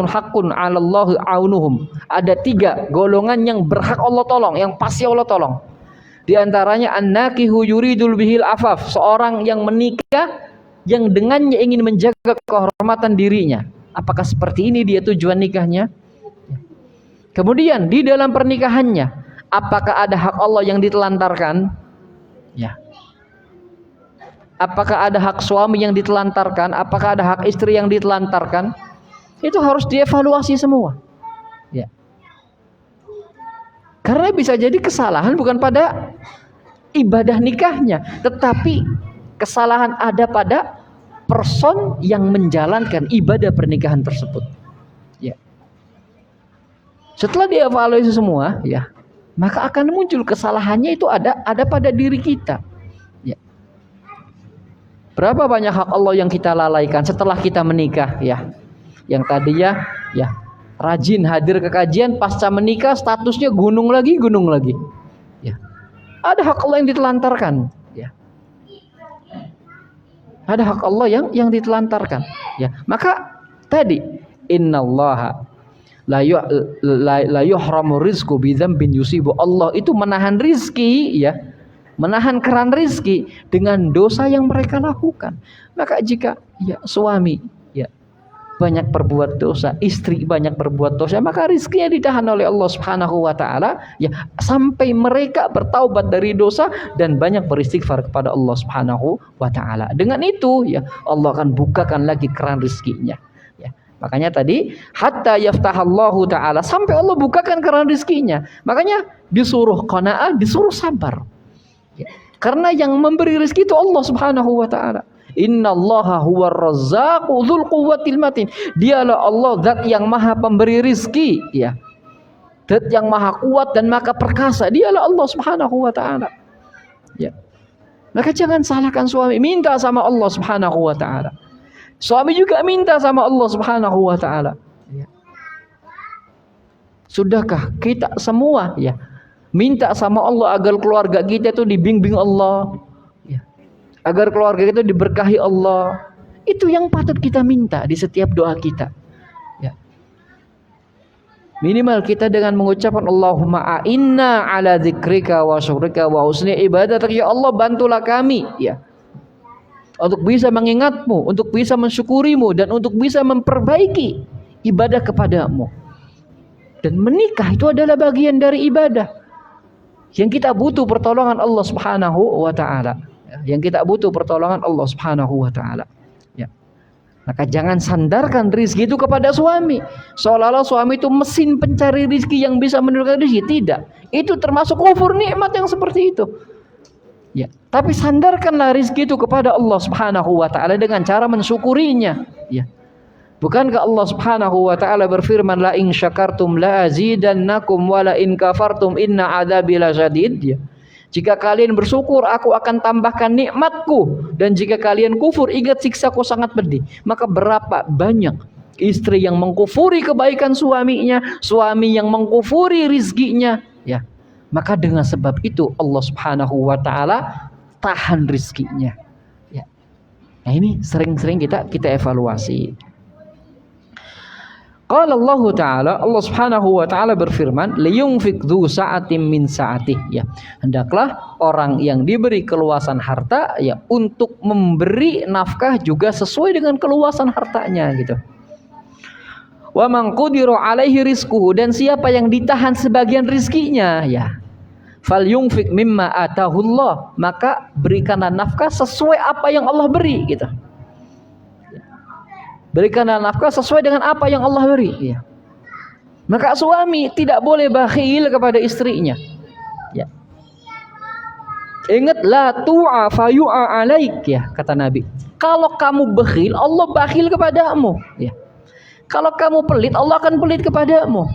haqqun 'alallahu aunuhum. Ada 3 golongan yang berhak Allah tolong, yang pasti Allah tolong. Di antaranya an-nakihu yuridul bihil afaf, seorang yang menikah yang dengannya ingin menjaga kehormatan dirinya. Apakah seperti ini dia tujuan nikahnya? Kemudian di dalam pernikahannya, apakah ada hak Allah yang ditelantarkan? Ya. Apakah ada hak suami yang ditelantarkan? Apakah ada hak istri yang ditelantarkan? Itu harus dievaluasi semua, ya. Karena bisa jadi kesalahan bukan pada ibadah nikahnya, tetapi kesalahan ada pada person yang menjalankan ibadah pernikahan tersebut, ya. Setelah dievaluasi semua, ya, maka akan muncul kesalahannya itu ada pada diri kita, ya. Berapa banyak hak Allah yang kita lalaikan setelah kita menikah, ya. Yang tadinya, ya, rajin hadir ke kajian, pasca menikah statusnya gunung lagi, ya. Ada hak Allah yang ditelantarkan, ya. Ada hak Allah yang ditelantarkan, ya. Maka tadi innallaha la yuhramu rizqu bidzambin yusibu. Allah itu menahan rizki, ya, menahan keran rizki dengan dosa yang mereka lakukan. Maka jika, ya, suami, ya, banyak berbuat dosa, istri banyak berbuat dosa, maka rizkinya ditahan oleh Allah Subhanahu wa taala, ya, sampai mereka bertaubat dari dosa dan banyak beristighfar kepada Allah Subhanahu wa taala. Dengan itu, ya, Allah akan bukakan lagi keran rizkinya, ya. Makanya tadi hatta yaftahallahu taala, sampai Allah bukakan keran rizkinya. Makanya disuruh qanaah, disuruh sabar, ya. Karena yang memberi rezeki itu Allah Subhanahu wa taala. Innallaha huwar razzaqu dzul quwwatil matin. Dialah Allah zat yang maha pemberi rizki, ya. Zat yang maha kuat dan maha perkasa. Dialah Allah Subhanahu wa taala. Ya. Maka jangan salahkan suami, minta sama Allah Subhanahu wa taala. Suami juga minta sama Allah Subhanahu wa taala. Ya. Sudahkah kita semua ya minta sama Allah agar keluarga kita itu dibimbing Allah, ya. Agar keluarga kita diberkahi Allah. Itu yang patut kita minta di setiap doa kita. Ya. Minimal kita dengan mengucapkan Allahumma a'inna ala dzikrika wa syukrika wa husni ibadatik, ya Allah bantulah kami, ya, untuk bisa mengingatmu, untuk bisa mensyukurimu, dan untuk bisa memperbaiki ibadah kepadamu. Dan menikah itu adalah bagian dari ibadah yang kita butuh pertolongan Allah Subhanahu wa taala. Yang kita butuh pertolongan Allah Subhanahu wa taala. Ya. Maka jangan sandarkan rizki itu kepada suami. Seolah-olah suami itu mesin pencari rizki yang bisa menurunkan rizki. Tidak. Itu termasuk kufur nikmat yang seperti itu. Ya. Tapi sandarkanlah rizki itu kepada Allah Subhanahu wa taala dengan cara mensyukurinya. Ya. Bukankah Allah Subhanahu wa taala berfirman, la in syakartum la azidannakum wa la in kafartum inna adzabi lasyadid, ya. Jika kalian bersyukur, aku akan tambahkan nikmatku, dan jika kalian kufur, ingat siksaku sangat pedih. Maka berapa banyak istri yang mengkufuri kebaikan suaminya, suami yang mengkufuri rizkinya, ya. Maka dengan sebab itu Allah Subhanahu wa taala tahan rizkinya, ya. Nah, ini sering-sering kita evaluasi. Qala Allah Ta'ala, Allah Subhanahu wa taala berfirman, liyunfiq dzu sa'atin min sa'atih, ya. Hendaklah orang yang diberi keluasan harta, ya, untuk memberi nafkah juga sesuai dengan keluasan hartanya, gitu. Wa man qudira alaihi rizquhu, dan siapa yang ditahan sebagian rizkinya, ya, falyunfiq mimma atahullah, maka berikanlah nafkah sesuai apa yang Allah beri, gitu. Berikanlah nafkah sesuai dengan apa yang Allah beri, ya. Maka suami tidak boleh bakhil kepada istrinya, ya. Ingat, la tu'a fayu'a alaik, ya, kata Nabi. Kalau kamu bakhil, Allah bakhil kepadamu, ya. Kalau kamu pelit, Allah akan pelit kepadamu.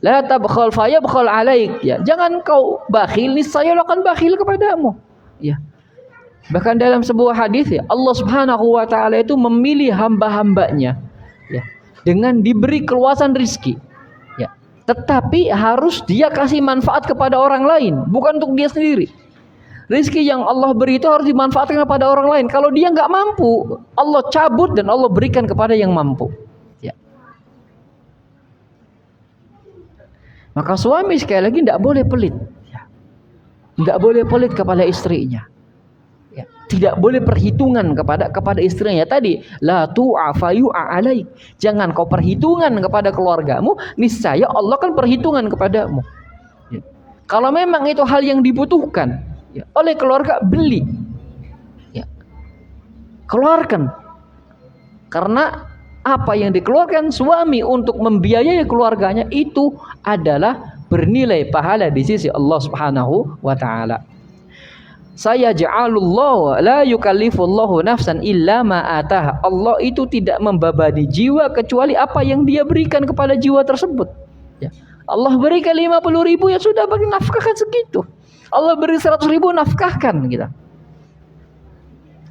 La tabkhal fayabkhal alaik, ya. Jangan kau bakhil, niscaya Allah akan bakhil kepadamu, ya. Bahkan dalam sebuah hadis, ya, Allah Subhanahu wa taala itu memilih hamba-hambanya, ya, dengan diberi keluasan rizki, ya. Tetapi harus dia kasih manfaat kepada orang lain, bukan untuk dia sendiri. Rizki yang Allah beri itu harus dimanfaatkan kepada orang lain. Kalau dia nggak mampu, Allah cabut dan Allah berikan kepada yang mampu, ya. Maka suami sekali lagi tidak boleh pelit, ya. Nggak boleh pelit kepada istrinya. Ya, tidak boleh perhitungan kepada istrinya. Tadi la tu'a fayu'a alaik. Jangan kau perhitungan kepada keluargamu, niscaya Allah kan perhitungan kepadamu, ya. Kalau memang itu hal yang dibutuhkan, ya, oleh keluarga, beli, ya, keluarkan. Karena apa yang dikeluarkan suami untuk membiayai keluarganya itu adalah bernilai pahala di sisi Allah Subhanahu wa taala. Saya ja'alullahu la yukallifullahu nafsan illa ma ataha. Allah itu tidak membebani jiwa kecuali apa yang dia berikan kepada jiwa tersebut, ya. Allah berikan 50.000, ya sudah, bagi nafkahkan segitu. Allah beri 100.000, nafkahkan, gitu.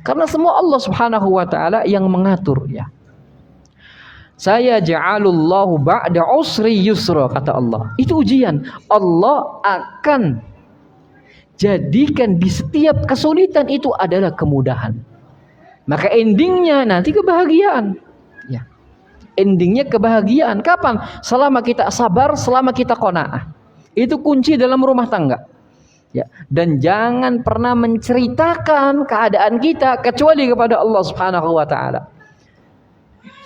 Karena semua Allah Subhanahu wa taala yang mengatur, ya. Saya ja'alullahu ba'da usri yusra, kata Allah. Itu ujian. Allah akan jadikan di setiap kesulitan itu adalah kemudahan. Maka endingnya nanti kebahagiaan, ya. Endingnya kebahagiaan. Kapan? Selama kita sabar, selama kita qanaah. Itu kunci dalam rumah tangga, ya. Dan jangan pernah menceritakan keadaan kita kecuali kepada Allah Subhanahu wa taala.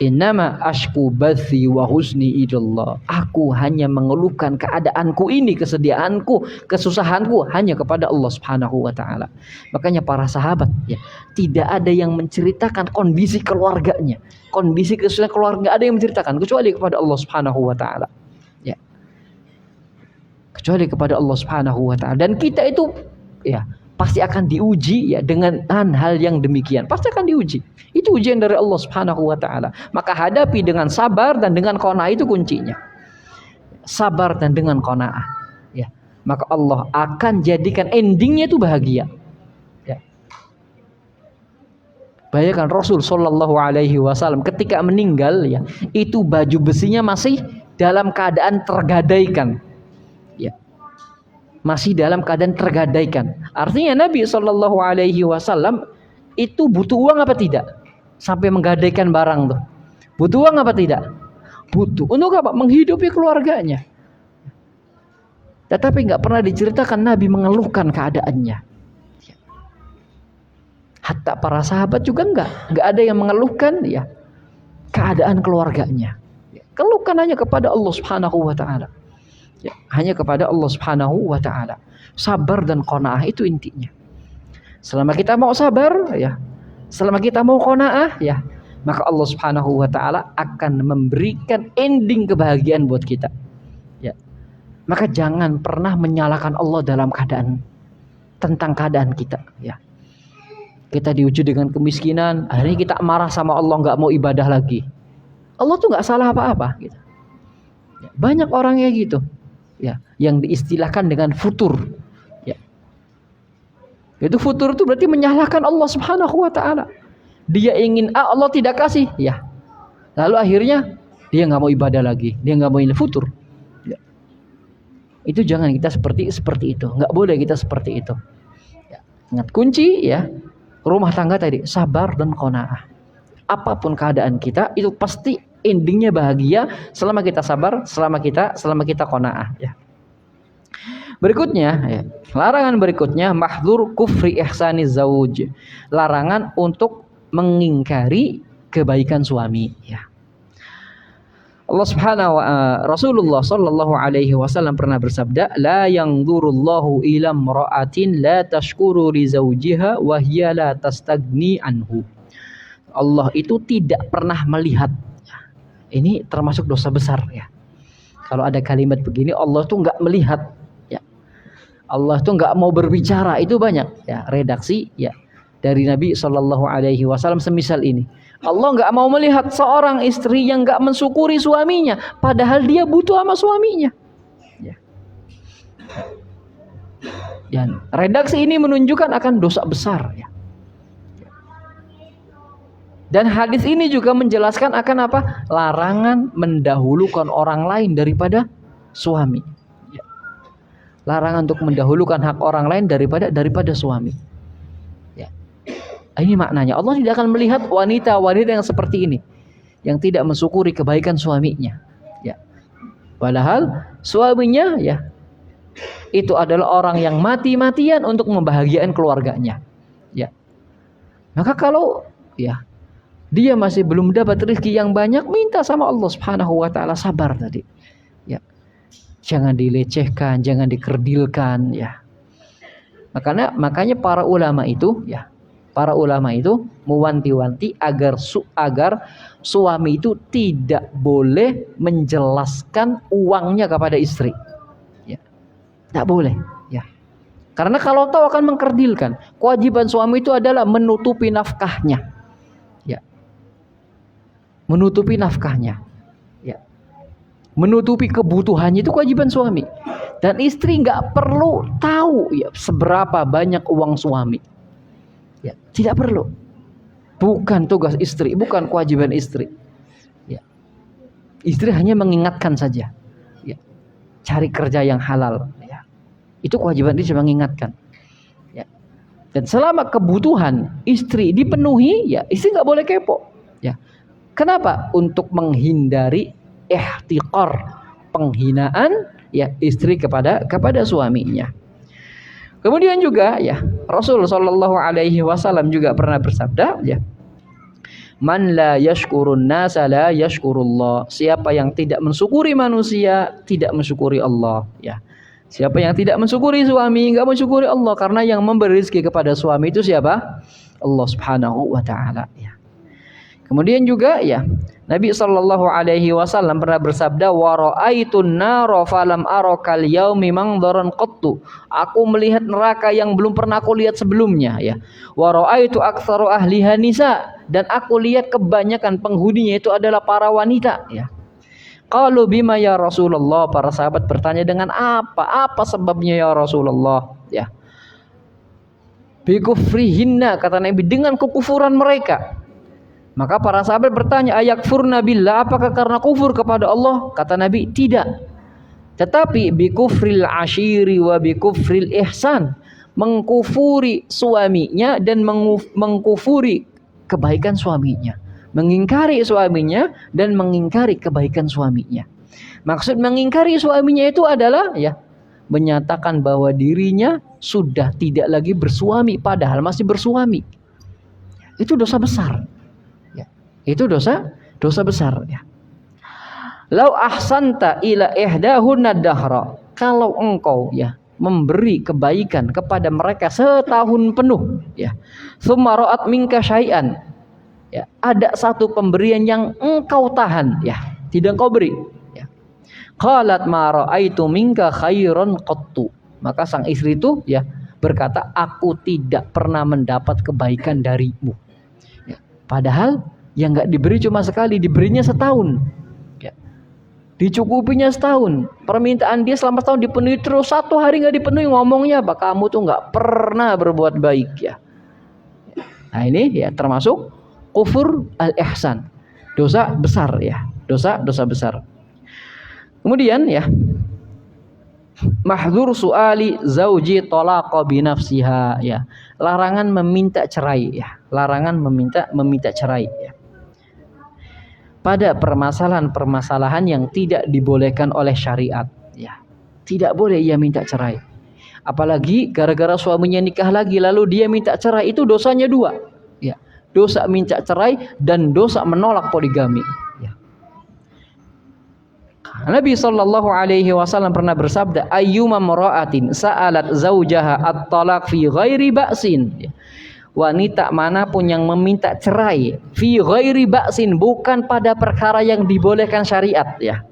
Innama ashku bathi wa husni ilallah. Aku hanya mengeluhkan keadaanku ini, kesediaanku, kesusahanku hanya kepada Allah Subhanahu wa taala. Makanya para sahabat, ya, tidak ada yang menceritakan kondisi keluarganya, kondisi kesusahan keluarga, ada yang menceritakan kecuali kepada Allah Subhanahu wa taala, ya. Kecuali kepada Allah Subhanahu wa taala. Dan kita itu, ya, pasti akan diuji ya dengan hal yang demikian. Pasti akan diuji. Itu ujian dari Allah Subhanahu wa taala. Maka hadapi dengan sabar dan dengan qanaah, itu kuncinya. Sabar dan dengan qanaah. Ya. Maka Allah akan jadikan endingnya itu bahagia. Ya. Bayangkan Rasul sallallahu alaihi wasallam ketika meninggal ya, itu baju besinya masih dalam keadaan tergadaikan. Ya. Masih dalam keadaan tergadaikan. Artinya Nabi sallallahu alaihi wasallam itu butuh uang apa tidak? Sampai menggadaikan barang tuh. Butuh uang apa tidak? Butuh. Untuk apa? Menghidupi keluarganya. Tetapi nggak pernah diceritakan Nabi mengeluhkan keadaannya. Hatta para sahabat juga nggak ada yang mengeluhkan ya keadaan keluarganya. Keluhkan hanya kepada Allah Subhanahu wa taala. Ya, hanya kepada Allah Subhanahu wa taala. Sabar dan qanaah itu intinya. Selama kita mau sabar ya, selama kita mau qanaah ya, maka Allah Subhanahu wa taala akan memberikan ending kebahagiaan buat kita. Ya. Maka jangan pernah menyalahkan Allah dalam keadaan tentang keadaan kita ya. Kita diuji dengan kemiskinan, akhirnya kita marah sama Allah, nggak mau ibadah lagi. Allah tuh nggak salah apa-apa gitu. Ya, banyak orang kayak gitu ya, yang diistilahkan dengan futur ya. Itu futur itu berarti menyalahkan Allah Subhanahu wa taala. Dia ingin Allah tidak kasih ya, lalu akhirnya dia nggak mau ibadah lagi, dia nggak mau ini, futur ya. Itu jangan kita seperti itu, nggak boleh kita seperti itu ya. Ingat kunci ya rumah tangga tadi, sabar dan qanaah. Apapun keadaan kita itu pasti endingnya bahagia selama kita sabar, selama kita qanaah ya. Berikutnya ya, larangan berikutnya mahdzur kufri ihsani zauj. Larangan untuk mengingkari kebaikan suami ya. Allah Subhanahu wa Rasulullah sallallahu alaihi wasallam pernah bersabda, la yanzurullahu ila imra'atin la tashkuru li zawjiha wa hiya la tastagni anhu. Allah itu tidak pernah melihat. Ini termasuk dosa besar ya. Kalau ada kalimat begini, Allah tuh nggak melihat ya. Allah tuh nggak mau berbicara, itu banyak ya redaksi ya dari Nabi Shallallahu Alaihi Wasallam semisal ini. Allah nggak mau melihat seorang istri yang nggak mensyukuri suaminya, padahal dia butuh sama suaminya. Ya. Dan redaksi ini menunjukkan akan dosa besar ya. Dan hadis ini juga menjelaskan akan apa? Larangan mendahulukan orang lain daripada suami. Ya. Larangan untuk mendahulukan hak orang lain daripada suami. Ya. Ini maknanya. Allah tidak akan melihat wanita-wanita yang seperti ini, yang tidak mensyukuri kebaikan suaminya. Ya. Padahal suaminya ya itu adalah orang yang mati-matian untuk membahagiakan keluarganya. Ya. Maka kalau ya dia masih belum dapat rezeki yang banyak, minta sama Allah Subhanahu wa taala sabar tadi. Ya. Jangan dilecehkan, jangan dikerdilkan ya. Makanya para ulama itu mewanti-wanti agar suami itu tidak boleh menjelaskan uangnya kepada istri. Ya. Tidak boleh ya. Karena kalau tahu akan mengkerdilkan. Kewajiban suami itu adalah menutupi nafkahnya. Menutupi nafkahnya ya. Menutupi kebutuhannya itu kewajiban suami. Dan istri nggak perlu tahu ya seberapa banyak uang suami ya. Tidak perlu. Bukan tugas istri, bukan kewajiban istri ya. Istri hanya mengingatkan saja ya. Cari kerja yang halal ya. Itu kewajiban istri, mengingatkan ya. Dan selama kebutuhan istri dipenuhi ya, istri nggak boleh kepo ya. Kenapa? Untuk menghindari ihtiqar, penghinaan ya istri kepada suaminya. Kemudian juga ya Rasul sallallahu alaihi wasallam juga pernah bersabda ya, man la yashkurun nasa la yashkurullah. Siapa yang tidak mensyukuri manusia tidak mensyukuri Allah ya. Siapa yang tidak mensyukuri suami enggak mensyukuri Allah, karena yang memberi rezeki kepada suami itu siapa? Allah Subhanahu wa taala ya. Kemudian juga ya, Nabi sallallahu alaihi wasallam pernah bersabda, wa ra'aitun nara falam arakal yaumi mangdaran qattu. Aku melihat neraka yang belum pernah aku lihat sebelumnya ya. Wa ra'aitu aktsaru ahliha nisa, dan aku lihat kebanyakan penghuninya itu adalah para wanita ya. Qalu bima ya Rasulullah, para sahabat bertanya, dengan apa? Apa sebabnya ya Rasulullah? Ya. Bi kufrihinna, kata Nabi, dengan kekufuran mereka. Maka para sahabat bertanya, ayakfurna billah, apakah karena kufur kepada Allah? Kata Nabi, tidak. Tetapi bi kufril ashiri wa bi kufril ihsan, mengkufuri suaminya dan mengkufuri kebaikan suaminya. Mengingkari suaminya dan mengingkari kebaikan suaminya. Maksud mengingkari suaminya itu adalah ya, menyatakan bahwa dirinya sudah tidak lagi bersuami padahal masih bersuami. Itu dosa besar. Ya. Itu dosa besar ya. Lau ahsanta ila ihdahunna dahra, kalau engkau ya memberi kebaikan kepada mereka setahun penuh ya. Tsumma ra'at minka syai'an, ya, ada satu pemberian yang engkau tahan ya, tidak engkau beri ya. Qalat ma ra'aitu minka khairan qattu, maka sang istri itu ya berkata, aku tidak pernah mendapat kebaikan darimu ya. Padahal yang enggak diberi cuma sekali, diberinya setahun ya. Dicukupinya setahun, permintaan dia selama setahun dipenuhi terus, satu hari enggak dipenuhi, ngomongnya apa? Kamu tuh enggak pernah berbuat baik ya. Nah ini ya termasuk kufur al-ihsan, dosa besar ya, dosa besar. Kemudian ya, mahdzur suali zauji talaqa bi nafsiha ya, larangan meminta cerai ya, larangan meminta cerai ya. Pada permasalahan-permasalahan yang tidak dibolehkan oleh syariat ya, tidak boleh ia minta cerai. Apalagi gara-gara suaminya nikah lagi lalu dia minta cerai, itu dosanya dua ya. Dosa minta cerai dan dosa menolak poligami ya. Nabi sallallahu alaihi wasallam pernah bersabda, ayyuma mara'atin sa'alat zaujaha at-talaq fi ghairi ba'sin ya. Wanita manapun yang meminta cerai fi ghairi ba'sin, bukan pada perkara yang dibolehkan syariat ya,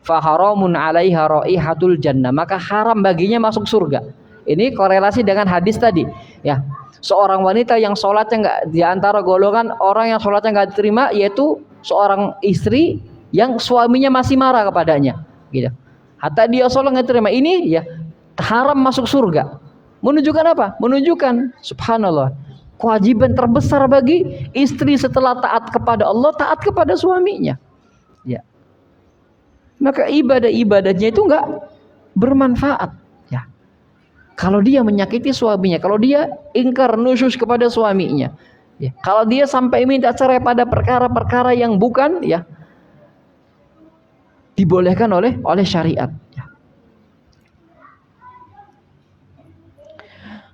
fa haramun 'alaiha raihatul jannah, maka haram baginya masuk surga. Ini korelasi dengan hadis tadi ya. Seorang wanita yang sholatnya enggak, di antara golongan orang yang sholatnya enggak diterima yaitu seorang istri yang suaminya masih marah kepadanya gitu. Hatta dia sholat enggak diterima, ini ya haram masuk surga. Menunjukkan apa? Menunjukkan subhanallah, kewajiban terbesar bagi istri setelah taat kepada Allah, taat kepada suaminya ya. Maka ibadah-ibadahnya itu enggak bermanfaat ya kalau dia menyakiti suaminya, kalau dia ingkar nusyus kepada suaminya ya, kalau dia sampai minta cerai pada perkara-perkara yang bukan ya dibolehkan oleh syariat ya.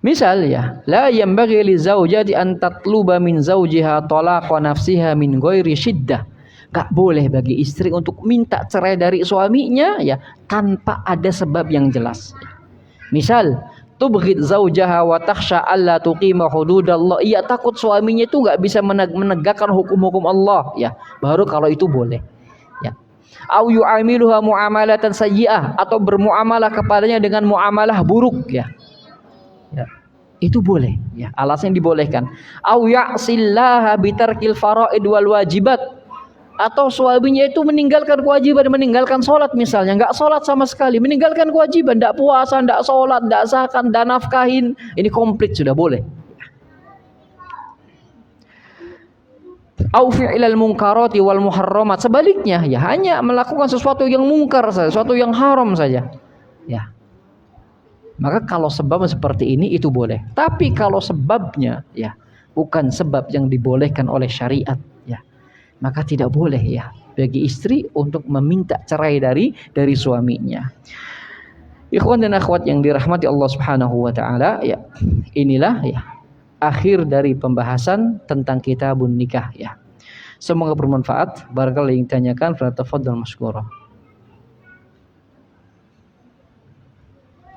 Misal ya, la yanbaghi li zaujati an tatluba min zaujiha talaqa nafsiha min ghairi syiddah. Enggak boleh bagi istri untuk minta cerai dari suaminya ya tanpa ada sebab yang jelas. Misal, tubghid zaujaha wa takhsha alla tuqima hududallah. Ia takut suaminya itu enggak bisa menegakkan hukum-hukum Allah ya. Baru kalau itu boleh. Ya. Au yu'amiluha muamalatan sayyi'ah, atau bermuamalah kepadanya dengan muamalah buruk ya. Ya, itu boleh ya, alasan dibolehkan. Au ya'sillaha bitarkil faraid wal wajibat, atau suaminya itu meninggalkan kewajiban, meninggalkan sholat misalnya, enggak sholat sama sekali, meninggalkan kewajiban, enggak puasa, enggak sholat, enggak zakat, enggak nafkahin, ini komplit sudah boleh. Au fi'ilal munkarati wal muharramat, sebaliknya ya hanya melakukan sesuatu yang mungkar saja, sesuatu yang haram saja ya. Maka kalau sebab seperti ini itu boleh. Tapi kalau sebabnya ya bukan sebab yang dibolehkan oleh syariat ya, maka tidak boleh ya bagi istri untuk meminta cerai dari suaminya. Ikhwan dan akhwat yang dirahmati Allah Subhanahu wa taala ya, inilah ya akhir dari pembahasan tentang kitabun nikah ya. Semoga bermanfaat. Barakallahu yang ditanyakan, tafadhal masykurah.